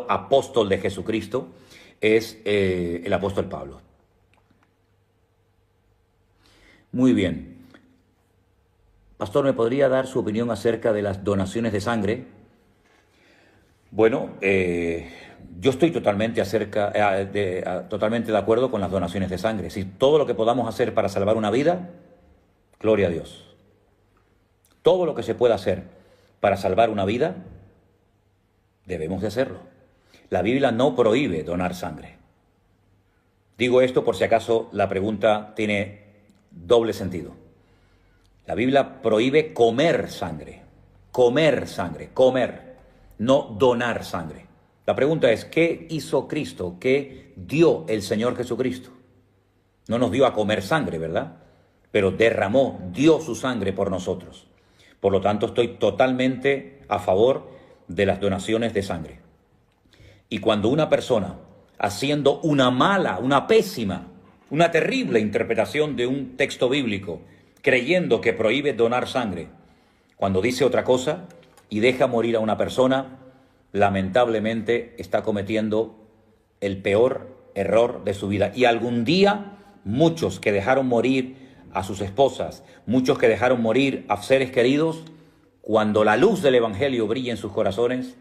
apóstol de Jesucristo, es el apóstol Pablo. Muy bien. Pastor, ¿me podría dar su opinión acerca de las donaciones de sangre? Bueno, yo estoy totalmente de acuerdo con las donaciones de sangre. Si todo lo que podamos hacer para salvar una vida, gloria a Dios. Todo lo que se pueda hacer para salvar una vida, debemos de hacerlo. La Biblia no prohíbe donar sangre. Digo esto por si acaso la pregunta tiene doble sentido. La Biblia prohíbe comer sangre, no donar sangre. La pregunta es, ¿qué hizo Cristo? ¿Qué dio el Señor Jesucristo? No nos dio a comer sangre, ¿verdad? Pero dio su sangre por nosotros. Por lo tanto, estoy totalmente a favor de las donaciones de sangre. Y cuando una persona, haciendo una pésima, una terrible interpretación de un texto bíblico, creyendo que prohíbe donar sangre, cuando dice otra cosa y deja morir a una persona, lamentablemente está cometiendo el peor error de su vida. Y algún día muchos que dejaron morir a sus esposas, muchos que dejaron morir a seres queridos, cuando la luz del Evangelio brille en sus corazones,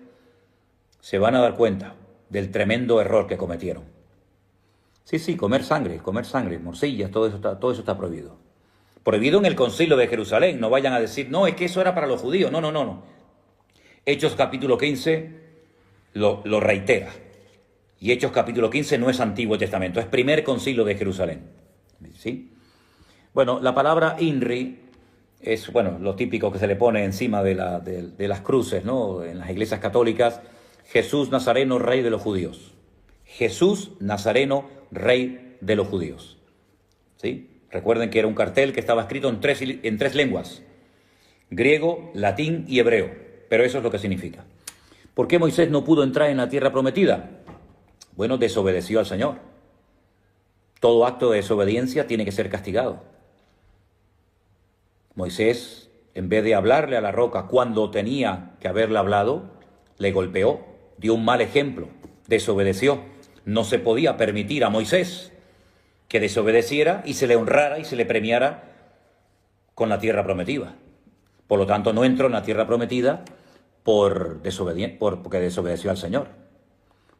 se van a dar cuenta del tremendo error que cometieron. Sí, comer sangre, morcillas, todo eso está prohibido. Prohibido en el Concilio de Jerusalén. No vayan a decir, no, es que eso era para los judíos. No. Hechos capítulo 15 lo reitera. Y Hechos capítulo 15 no es Antiguo Testamento, es primer Concilio de Jerusalén. ¿Sí? Bueno, la palabra INRI es, lo típico que se le pone encima de las cruces, ¿no? En las iglesias católicas, Jesús Nazareno, Rey de los Judíos. Jesús Nazareno, Rey de los Judíos. ¿Sí? Recuerden que era un cartel que estaba escrito en tres lenguas, griego, latín y hebreo, pero eso es lo que significa. ¿Por qué Moisés no pudo entrar en la tierra prometida? Bueno, desobedeció al Señor. Todo acto de desobediencia tiene que ser castigado. Moisés, en vez de hablarle a la roca cuando tenía que haberle hablado, le golpeó, dio un mal ejemplo, desobedeció. No se podía permitir a Moisés que desobedeciera y se le honrara y se le premiara con la tierra prometida. Por lo tanto, no entró en la tierra prometida porque desobedeció al Señor.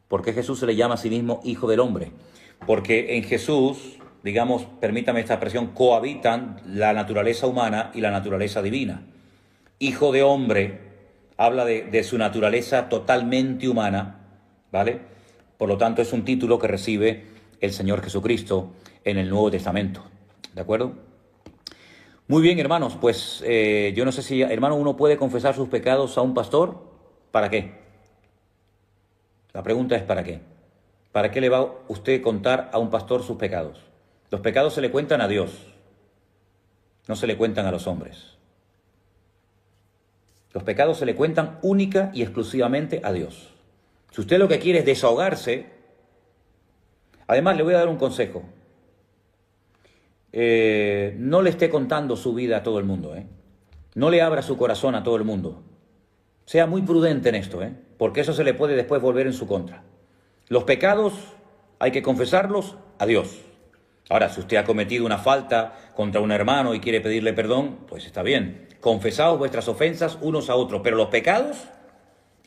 ¿Por qué Jesús se le llama a sí mismo Hijo del Hombre? Porque en Jesús, permítame esta expresión, cohabitan la naturaleza humana y la naturaleza divina. Hijo de Hombre habla de su naturaleza totalmente humana, ¿vale? Por lo tanto, es un título que recibe el Señor Jesucristo en el Nuevo Testamento. ¿De acuerdo? Muy bien, hermanos, pues yo no sé si, hermano, uno puede confesar sus pecados a un pastor. ¿Para qué? La pregunta es ¿para qué? ¿Para qué le va usted a contar a un pastor sus pecados? Los pecados se le cuentan a Dios, no se le cuentan a los hombres. Los pecados se le cuentan única y exclusivamente a Dios. Si usted lo que quiere es desahogarse, además le voy a dar un consejo. no le esté contando su vida a todo el mundo, ¿eh? No le abra su corazón a todo el mundo. Sea muy prudente en esto, ¿eh? Porque eso se le puede después volver en su contra. Los pecados hay que confesarlos a Dios. Ahora, si usted ha cometido una falta contra un hermano y quiere pedirle perdón, pues está bien. Confesaos vuestras ofensas unos a otros, pero los pecados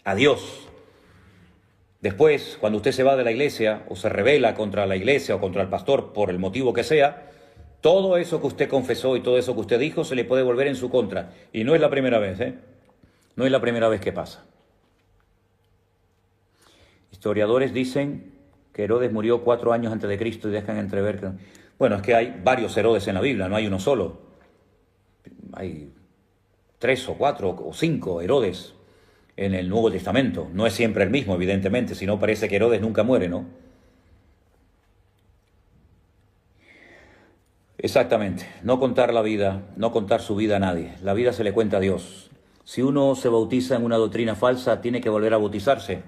a Dios. Después, cuando usted se va de la iglesia o se rebela contra la iglesia o contra el pastor por el motivo que sea, todo eso que usted confesó y todo eso que usted dijo se le puede volver en su contra. Y no es la primera vez, ¿eh? No es la primera vez que pasa. Historiadores dicen que Herodes murió 4 años antes de Cristo y dejan entrever que... Bueno, es que hay varios Herodes en la Biblia, no hay uno solo. Hay 3 o 4 o 5 Herodes en el Nuevo Testamento. No es siempre el mismo, evidentemente, si no parece que Herodes nunca muere, ¿no? Exactamente, no contar la vida, no contar su vida a nadie. La vida se le cuenta a Dios. Si uno se bautiza en una doctrina falsa, tiene que volver a bautizarse.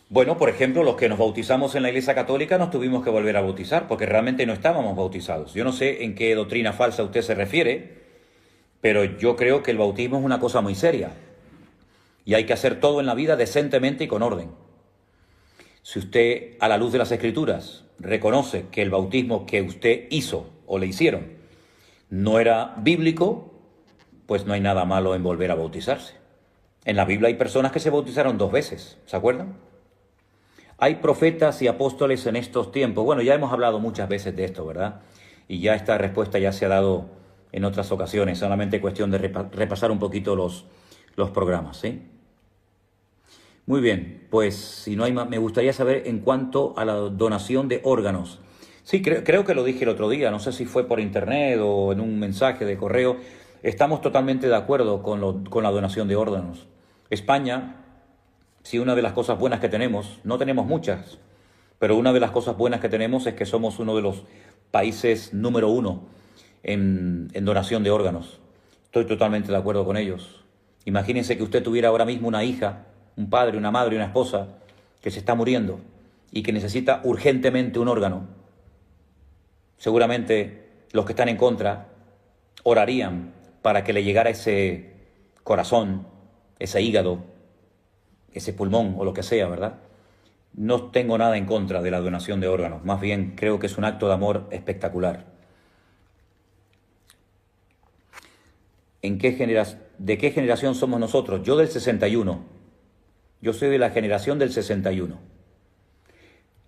Bueno, por ejemplo, los que nos bautizamos en la Iglesia Católica nos tuvimos que volver a bautizar porque realmente no estábamos bautizados. Yo no sé en qué doctrina falsa usted se refiere, pero yo creo que el bautismo es una cosa muy seria y hay que hacer todo en la vida decentemente y con orden. Si usted, a la luz de las Escrituras, reconoce que el bautismo que usted hizo o le hicieron no era bíblico, pues no hay nada malo en volver a bautizarse. En la Biblia hay personas que se bautizaron 2 veces, ¿se acuerdan? Hay profetas y apóstoles en estos tiempos. Bueno, ya hemos hablado muchas veces de esto, ¿verdad? Y ya esta respuesta ya se ha dado en otras ocasiones, solamente cuestión de repasar un poquito los programas, ¿sí? Muy bien, pues si no hay más, me gustaría saber en cuanto a la donación de órganos. Sí, creo que lo dije el otro día, no sé si fue por internet o en un mensaje de correo. Estamos totalmente de acuerdo con la donación de órganos. España, sí, una de las cosas buenas que tenemos, no tenemos muchas, pero una de las cosas buenas que tenemos es que somos uno de los países número 1 en donación de órganos. Estoy totalmente de acuerdo con ellos. Imagínense que usted tuviera ahora mismo una hija, un padre, una madre, una esposa que se está muriendo y que necesita urgentemente un órgano. Seguramente los que están en contra orarían para que le llegara ese corazón, ese hígado, ese pulmón o lo que sea, ¿verdad? No tengo nada en contra de la donación de órganos, más bien creo que es un acto de amor espectacular. ¿De qué generación somos nosotros? Yo del 61. Yo soy de la generación del 61.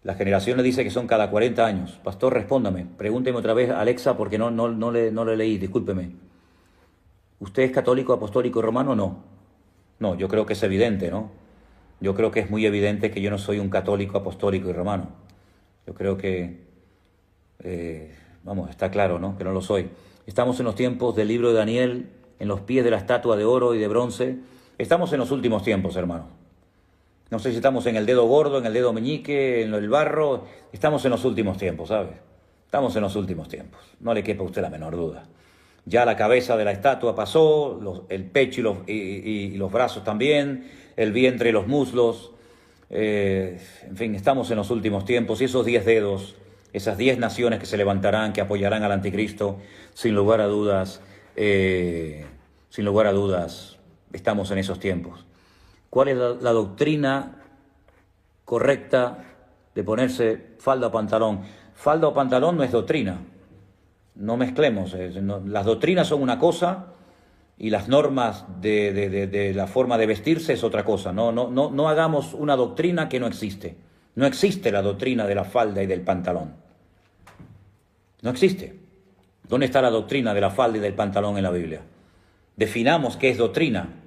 La generación le dice que son cada 40 años. Pastor, respóndame. Pregúnteme otra vez, Alexa, porque no le leí, discúlpeme. ¿Usted es católico, apostólico y romano? No. No, yo creo que es evidente, ¿no? Yo creo que es muy evidente que yo no soy un católico, apostólico y romano. Yo creo que, está claro, ¿no? Que no lo soy. Estamos en los tiempos del libro de Daniel, en los pies de la estatua de oro y de bronce. Estamos en los últimos tiempos, hermano. No sé si estamos en el dedo gordo, en el dedo meñique, en el barro. Estamos en los últimos tiempos, ¿sabe? Estamos en los últimos tiempos. No le quepa a usted la menor duda. Ya la cabeza de la estatua pasó, el pecho y los brazos también, el vientre y los muslos. En fin, estamos en los últimos tiempos y esos 10 dedos, esas 10 naciones que se levantarán, que apoyarán al anticristo, sin lugar a dudas, estamos en esos tiempos. ¿Cuál es la doctrina correcta de ponerse falda o pantalón? Falda o pantalón no es doctrina. No mezclemos. Las doctrinas son una cosa y las normas de la forma de vestirse es otra cosa. No hagamos una doctrina que no existe. No existe la doctrina de la falda y del pantalón. No existe. ¿Dónde está la doctrina de la falda y del pantalón en la Biblia? Definamos qué es doctrina.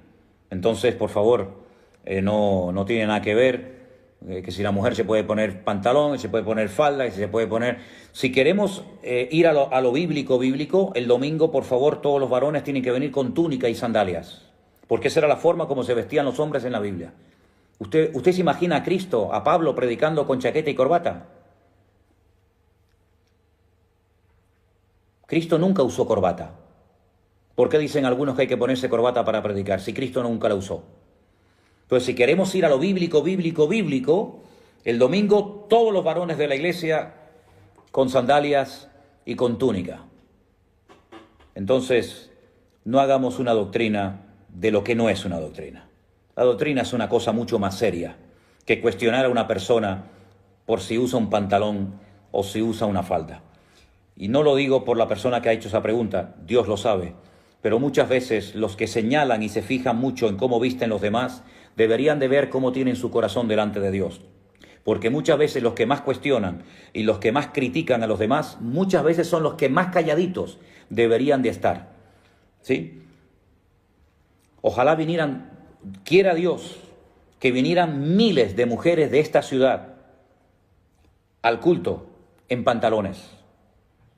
Entonces, por favor, no tiene nada que ver que si la mujer se puede poner pantalón, se puede poner falda, se puede poner... Si queremos ir a lo bíblico, el domingo, por favor, todos los varones tienen que venir con túnica y sandalias, porque esa era la forma como se vestían los hombres en la Biblia. ¿Usted se imagina a Cristo, a Pablo, predicando con chaqueta y corbata? Cristo nunca usó corbata. ¿Por qué dicen algunos que hay que ponerse corbata para predicar si Cristo nunca la usó? Entonces, si queremos ir a lo bíblico, el domingo todos los varones de la iglesia con sandalias y con túnica. Entonces, no hagamos una doctrina de lo que no es una doctrina. La doctrina es una cosa mucho más seria que cuestionar a una persona por si usa un pantalón o si usa una falda. Y no lo digo por la persona que ha hecho esa pregunta, Dios lo sabe, pero muchas veces los que señalan y se fijan mucho en cómo visten los demás, deberían de ver cómo tienen su corazón delante de Dios. Porque muchas veces los que más cuestionan y los que más critican a los demás, muchas veces son los que más calladitos deberían de estar. ¿Sí? Ojalá vinieran, quiera Dios, que vinieran miles de mujeres de esta ciudad al culto en pantalones.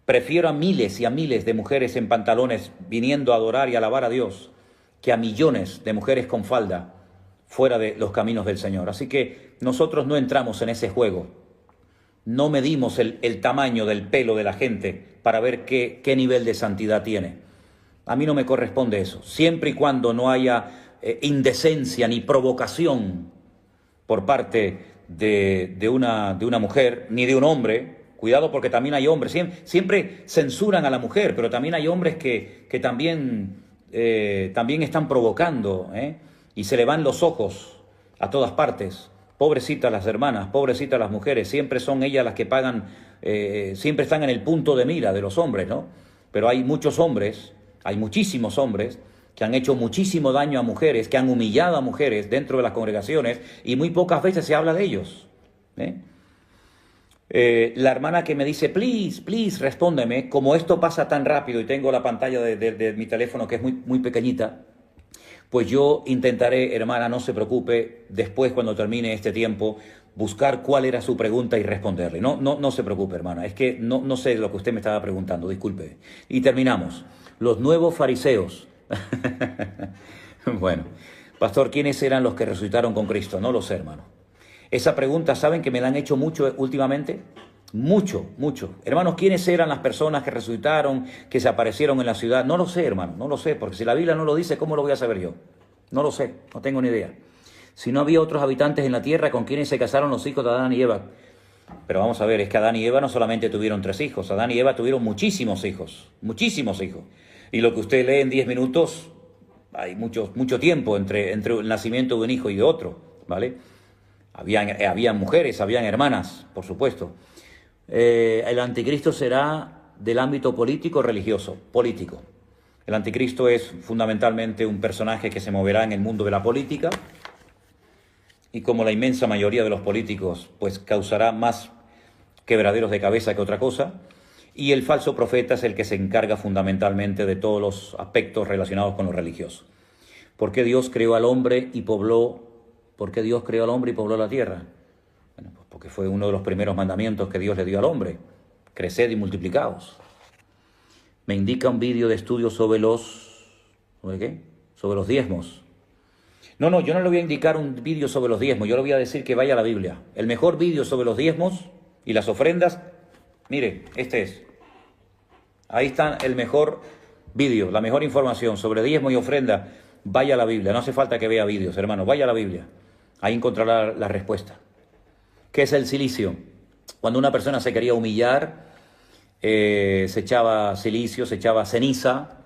Prefiero a miles y a miles de mujeres en pantalones viniendo a adorar y alabar a Dios que a millones de mujeres con falda fuera de los caminos del Señor. Así que nosotros no entramos en ese juego. No medimos el tamaño del pelo de la gente para ver qué nivel de santidad tiene. A mí no me corresponde eso. Siempre y cuando no haya indecencia ni provocación por parte de una mujer ni de un hombre. Cuidado, porque también hay hombres, siempre censuran a la mujer, pero también hay hombres que también están provocando, y se le van los ojos a todas partes. Pobrecitas las hermanas, pobrecitas las mujeres, siempre son ellas las que pagan, siempre están en el punto de mira de los hombres, ¿no? Pero hay muchos hombres, hay muchísimos hombres que han hecho muchísimo daño a mujeres, que han humillado a mujeres dentro de las congregaciones y muy pocas veces se habla de ellos, la hermana que me dice, please, respóndeme, como esto pasa tan rápido y tengo la pantalla de mi teléfono que es muy pequeñita, pues yo intentaré, hermana, no se preocupe, después cuando termine este tiempo, buscar cuál era su pregunta y responderle. No se preocupe, hermana, es que no sé lo que usted me estaba preguntando, disculpe. Y terminamos. Los nuevos fariseos. Bueno, pastor, ¿quiénes eran los que resucitaron con Cristo? No lo sé, hermano. Esa pregunta, ¿saben que me la han hecho mucho últimamente? Mucho. Hermanos, ¿quiénes eran las personas que resucitaron, que se aparecieron en la ciudad? No lo sé, hermano, no lo sé, porque si la Biblia no lo dice, ¿cómo lo voy a saber yo? No lo sé, no tengo ni idea. Si no había otros habitantes en la tierra con quienes se casaron los hijos de Adán y Eva. Pero vamos a ver, es que Adán y Eva no solamente tuvieron 3 hijos, Adán y Eva tuvieron muchísimos hijos. Y lo que usted lee en 10 minutos, hay mucho tiempo entre el nacimiento de un hijo y de otro, ¿vale? Habían mujeres, habían hermanas, por supuesto. El anticristo será del ámbito político-religioso, político. El anticristo es fundamentalmente un personaje que se moverá en el mundo de la política y como la inmensa mayoría de los políticos, pues causará más quebraderos de cabeza que otra cosa. Y el falso profeta es el que se encarga fundamentalmente de todos los aspectos relacionados con lo religioso. ¿Por qué Dios creó al hombre y pobló la tierra? Bueno, pues porque fue uno de los primeros mandamientos que Dios le dio al hombre. Creced y multiplicaos. Me indica un vídeo de estudio sobre ¿sobre qué? Sobre los diezmos. No, yo no le voy a indicar un vídeo sobre los diezmos, yo le voy a decir que vaya a la Biblia. El mejor vídeo sobre los diezmos y las ofrendas, mire, este es. Ahí está el mejor vídeo, la mejor información sobre diezmo y ofrenda. Vaya a la Biblia, no hace falta que vea vídeos, hermano, vaya a la Biblia. Ahí encontrará la respuesta. ¿Qué es el silicio? Cuando una persona se quería humillar, se echaba silicio, se echaba ceniza,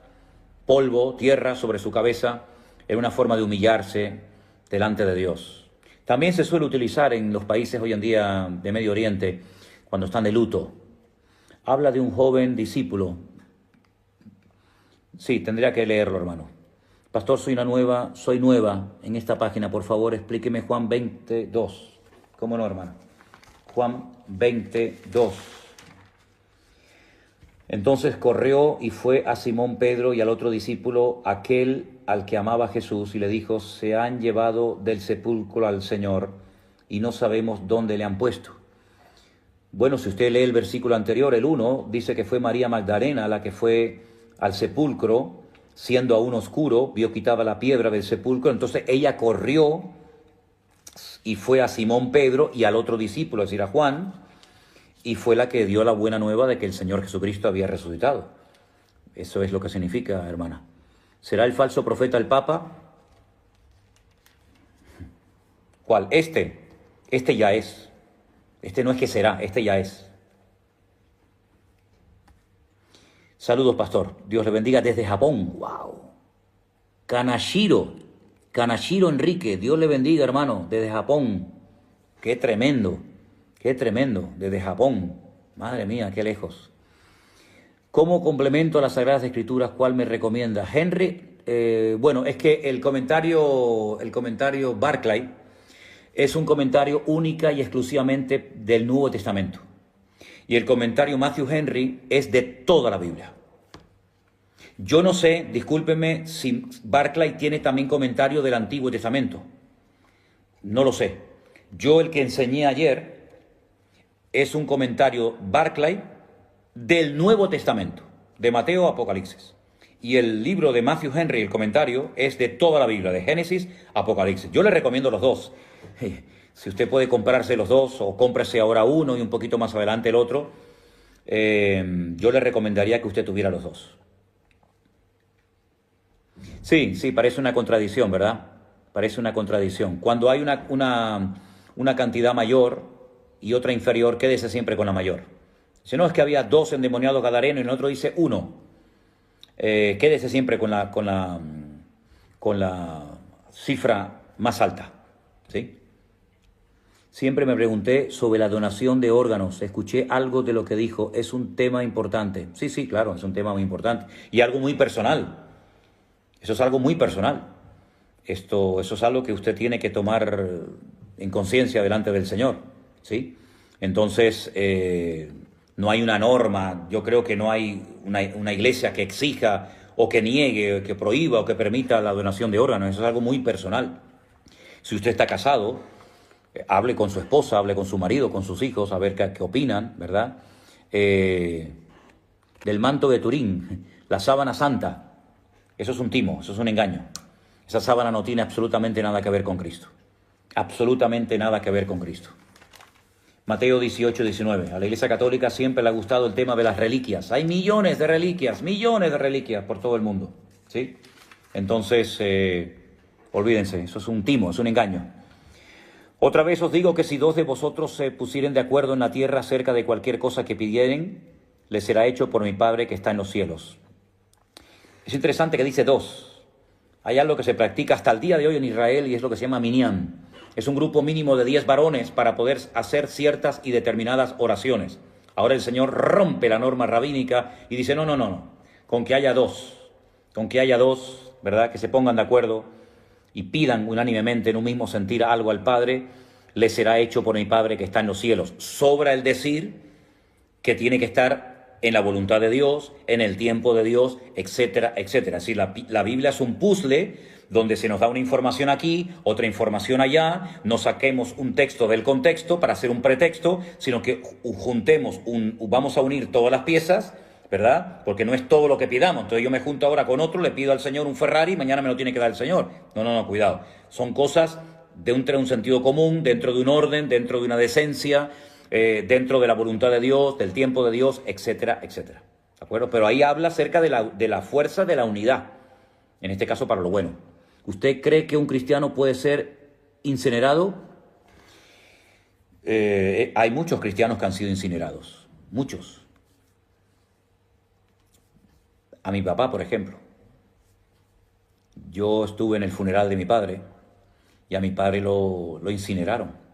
polvo, tierra sobre su cabeza. Era una forma de humillarse delante de Dios. También se suele utilizar en los países hoy en día de Medio Oriente, cuando están de luto. Habla de un joven discípulo. Sí, tendría que leerlo, hermano. Pastor, soy nueva en esta página. Por favor, explíqueme Juan 22. ¿Cómo no, hermano? Juan 22. Entonces corrió y fue a Simón Pedro y al otro discípulo, aquel al que amaba Jesús, y le dijo, se han llevado del sepulcro al Señor y no sabemos dónde le han puesto. Bueno, si usted lee el versículo anterior, el 1, dice que fue María Magdalena la que fue al sepulcro, siendo aún oscuro, vio quitaba la piedra del sepulcro, entonces ella corrió y fue a Simón Pedro y al otro discípulo, es decir, a Juan, y fue la que dio la buena nueva de que el Señor Jesucristo había resucitado. Eso es lo que significa, hermana. ¿Será el falso profeta el Papa? ¿Cuál? Este ya es. Este no es que será, este ya es. Saludos, pastor. Dios le bendiga desde Japón. ¡Wow! Kanashiro. Kanashiro Enrique. Dios le bendiga, hermano, desde Japón. ¡Qué tremendo! ¡Qué tremendo! Desde Japón. Madre mía, qué lejos. ¿Cómo complemento a las Sagradas Escrituras? ¿Cuál me recomienda? Henry, bueno, es que el comentario Barclay es un comentario única y exclusivamente del Nuevo Testamento. Y el comentario Matthew Henry es de toda la Biblia. Yo no sé, discúlpenme, si Barclay tiene también comentario del Antiguo Testamento. No lo sé. Yo el que enseñé ayer es un comentario Barclay del Nuevo Testamento, de Mateo a Apocalipsis. Y el libro de Matthew Henry, el comentario, es de toda la Biblia, de Génesis a Apocalipsis. Yo le recomiendo los dos. Si usted puede comprarse los dos, o cómprese ahora uno y un poquito más adelante el otro, yo le recomendaría que usted tuviera los dos. Sí, parece una contradicción, ¿verdad? Parece una contradicción. Cuando hay una cantidad mayor y otra inferior, quédese siempre con la mayor. Si no, es que había 2 endemoniados gadarenos y en el otro dice 1. Quédese siempre con la cifra más alta, ¿sí? Siempre me pregunté sobre la donación de órganos. Escuché algo de lo que dijo. Es un tema importante. Sí, claro, es un tema muy importante. Y algo muy personal. Eso es algo muy personal. Eso es algo que usted tiene que tomar en conciencia delante del Señor, ¿sí? Entonces, no hay una norma. Yo creo que no hay una iglesia que exija o que niegue, o que prohíba o que permita la donación de órganos. Eso es algo muy personal. Si usted está casado, hable con su esposa, hable con su marido, con sus hijos, a ver qué opinan, ¿verdad? Del manto de Turín, la sábana santa. Eso es un timo, eso es un engaño. Esa sábana no tiene absolutamente nada que ver con Cristo. Absolutamente nada que ver con Cristo. Mateo 18, 19. A la Iglesia Católica siempre le ha gustado el tema de las reliquias. Hay millones de reliquias por todo el mundo, ¿sí? Entonces, olvídense, eso es un timo, es un engaño. Otra vez os digo que si 2 de vosotros se pusieren de acuerdo en la tierra acerca de cualquier cosa que pidieren, les será hecho por mi Padre que está en los cielos. Es interesante que dice 2. Hay algo que se practica hasta el día de hoy en Israel y es lo que se llama minyan. Es un grupo mínimo de 10 varones para poder hacer ciertas y determinadas oraciones. Ahora el Señor rompe la norma rabínica y dice, no. Con que haya 2, ¿verdad? Que se pongan de acuerdo y pidan unánimemente en un mismo sentir algo al Padre, les será hecho por mi Padre que está en los cielos. Sobra el decir que tiene que estar en la voluntad de Dios, en el tiempo de Dios, etcétera, etcétera. Así la Biblia es un puzzle donde se nos da una información aquí, otra información allá, no saquemos un texto del contexto para hacer un pretexto, sino que vamos a unir todas las piezas, ¿verdad? Porque no es todo lo que pidamos. Entonces yo me junto ahora con otro, le pido al Señor un Ferrari y mañana me lo tiene que dar el Señor. No, cuidado. Son cosas dentro de un sentido común, dentro de un orden, dentro de una decencia, dentro de la voluntad de Dios, del tiempo de Dios, etcétera, etcétera. ¿De acuerdo? Pero ahí habla acerca de la fuerza de la unidad, en este caso para lo bueno. ¿Usted cree que un cristiano puede ser incinerado? Hay muchos cristianos que han sido incinerados, muchos. A mi papá, por ejemplo. Yo estuve en el funeral de mi padre y a mi padre lo incineraron.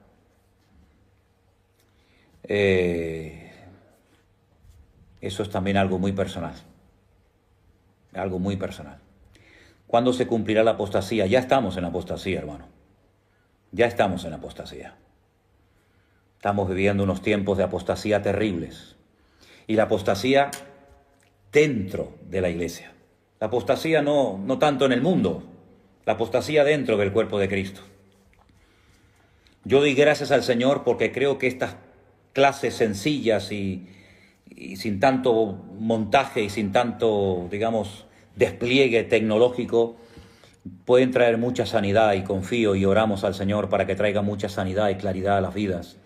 Eso es también algo muy personal. Algo muy personal. ¿Cuándo se cumplirá la apostasía? Ya estamos en la apostasía, hermano. Ya estamos en la apostasía. Estamos viviendo unos tiempos de apostasía terribles. Y la apostasía dentro de la iglesia. La apostasía no tanto en el mundo. La apostasía dentro del cuerpo de Cristo. Yo doy gracias al Señor porque creo que estas clases sencillas y sin tanto montaje y sin tanto, digamos, despliegue tecnológico, pueden traer mucha sanidad, y confío y oramos al Señor para que traiga mucha sanidad y claridad a las vidas.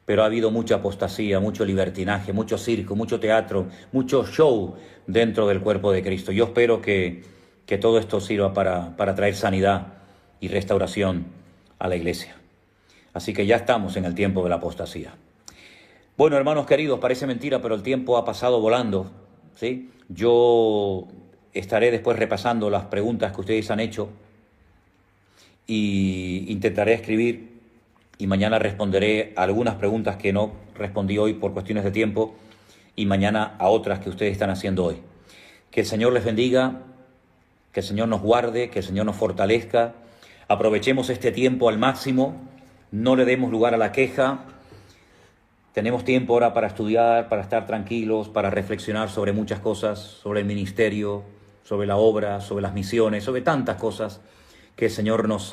Pero ha habido mucha apostasía, mucho libertinaje, mucho circo, mucho teatro, mucho show dentro del cuerpo de Cristo. Yo espero que todo esto sirva para traer sanidad y restauración a la iglesia. Así que ya estamos en el tiempo de la apostasía. Bueno, hermanos queridos, parece mentira, pero el tiempo ha pasado volando. ¿sí? Yo estaré después repasando las preguntas que ustedes han hecho y intentaré escribir y mañana responderé a algunas preguntas que no respondí hoy por cuestiones de tiempo y mañana a otras que ustedes están haciendo hoy. Que el Señor les bendiga, que el Señor nos guarde, que el Señor nos fortalezca. Aprovechemos este tiempo al máximo, no le demos lugar a la queja. Tenemos tiempo ahora para estudiar, para estar tranquilos, para reflexionar sobre muchas cosas, sobre el ministerio, sobre la obra, sobre las misiones, sobre tantas cosas. Que el Señor nos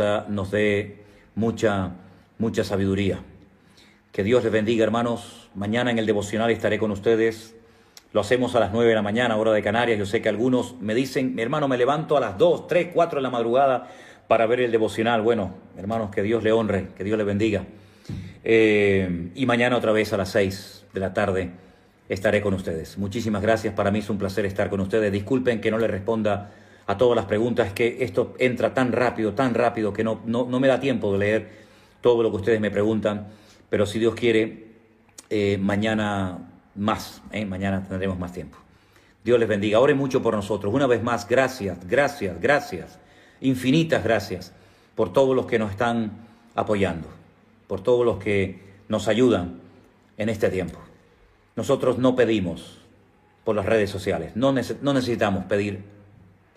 dé mucha sabiduría. Que Dios les bendiga, hermanos. Mañana en el devocional estaré con ustedes. Lo hacemos a las 9 de la mañana, hora de Canarias. Yo sé que algunos me dicen, mi hermano, me levanto a las 2, 3, 4 de la madrugada para ver el devocional. Bueno, hermanos, que Dios le honre, que Dios le bendiga. Y mañana otra vez a las 6 de la tarde estaré con ustedes. Muchísimas gracias. Para mí es un placer estar con ustedes. Disculpen que no les responda a todas las preguntas, que esto entra tan rápido que no me da tiempo de leer todo lo que ustedes me preguntan, pero si Dios quiere, mañana mañana tendremos más tiempo. Dios les bendiga. Oren mucho por nosotros. Una vez más, gracias, infinitas gracias por todos los que nos están apoyando, por todos los que nos ayudan en este tiempo. Nosotros no pedimos por las redes sociales, no necesitamos pedir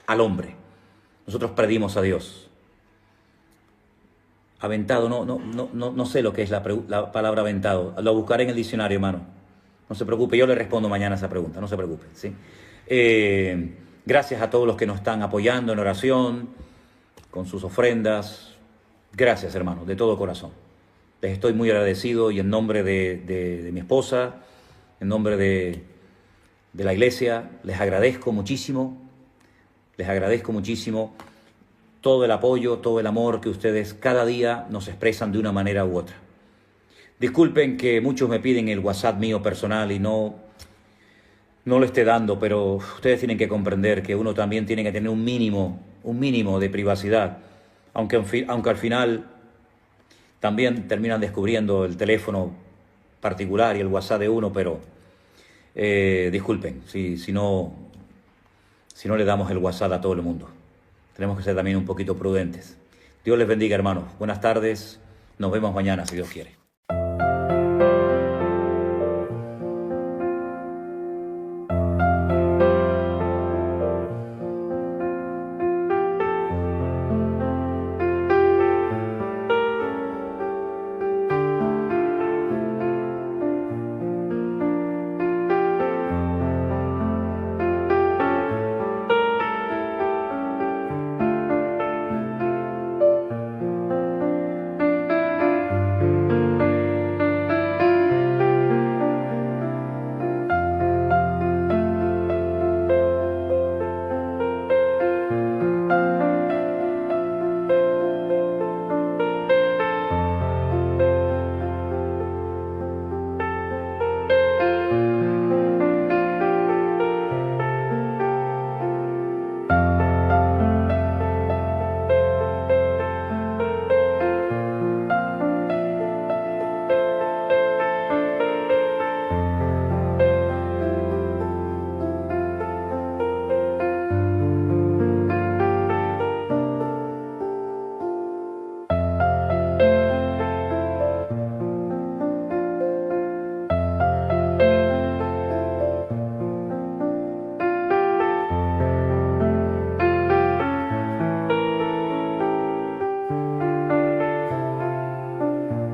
al hombre. Nosotros pedimos a Dios. Aventado, no sé lo que es la palabra aventado. Lo buscaré en el diccionario, hermano. No se preocupe, yo le respondo mañana a esa pregunta, no se preocupe, ¿sí? Gracias a todos los que nos están apoyando en oración, con sus ofrendas. Gracias, hermano, de todo corazón. Les estoy muy agradecido y en nombre de mi esposa, en nombre de la iglesia, les agradezco muchísimo. Les agradezco muchísimo todo el apoyo, todo el amor que ustedes cada día nos expresan de una manera u otra. Disculpen que muchos me piden el WhatsApp mío personal y no lo esté dando, pero ustedes tienen que comprender que uno también tiene que tener un mínimo de privacidad, aunque al final también terminan descubriendo el teléfono particular y el WhatsApp de uno, pero disculpen si no le damos el WhatsApp a todo el mundo. Tenemos que ser también un poquito prudentes. Dios les bendiga, hermanos. Buenas tardes. Nos vemos mañana, si Dios quiere.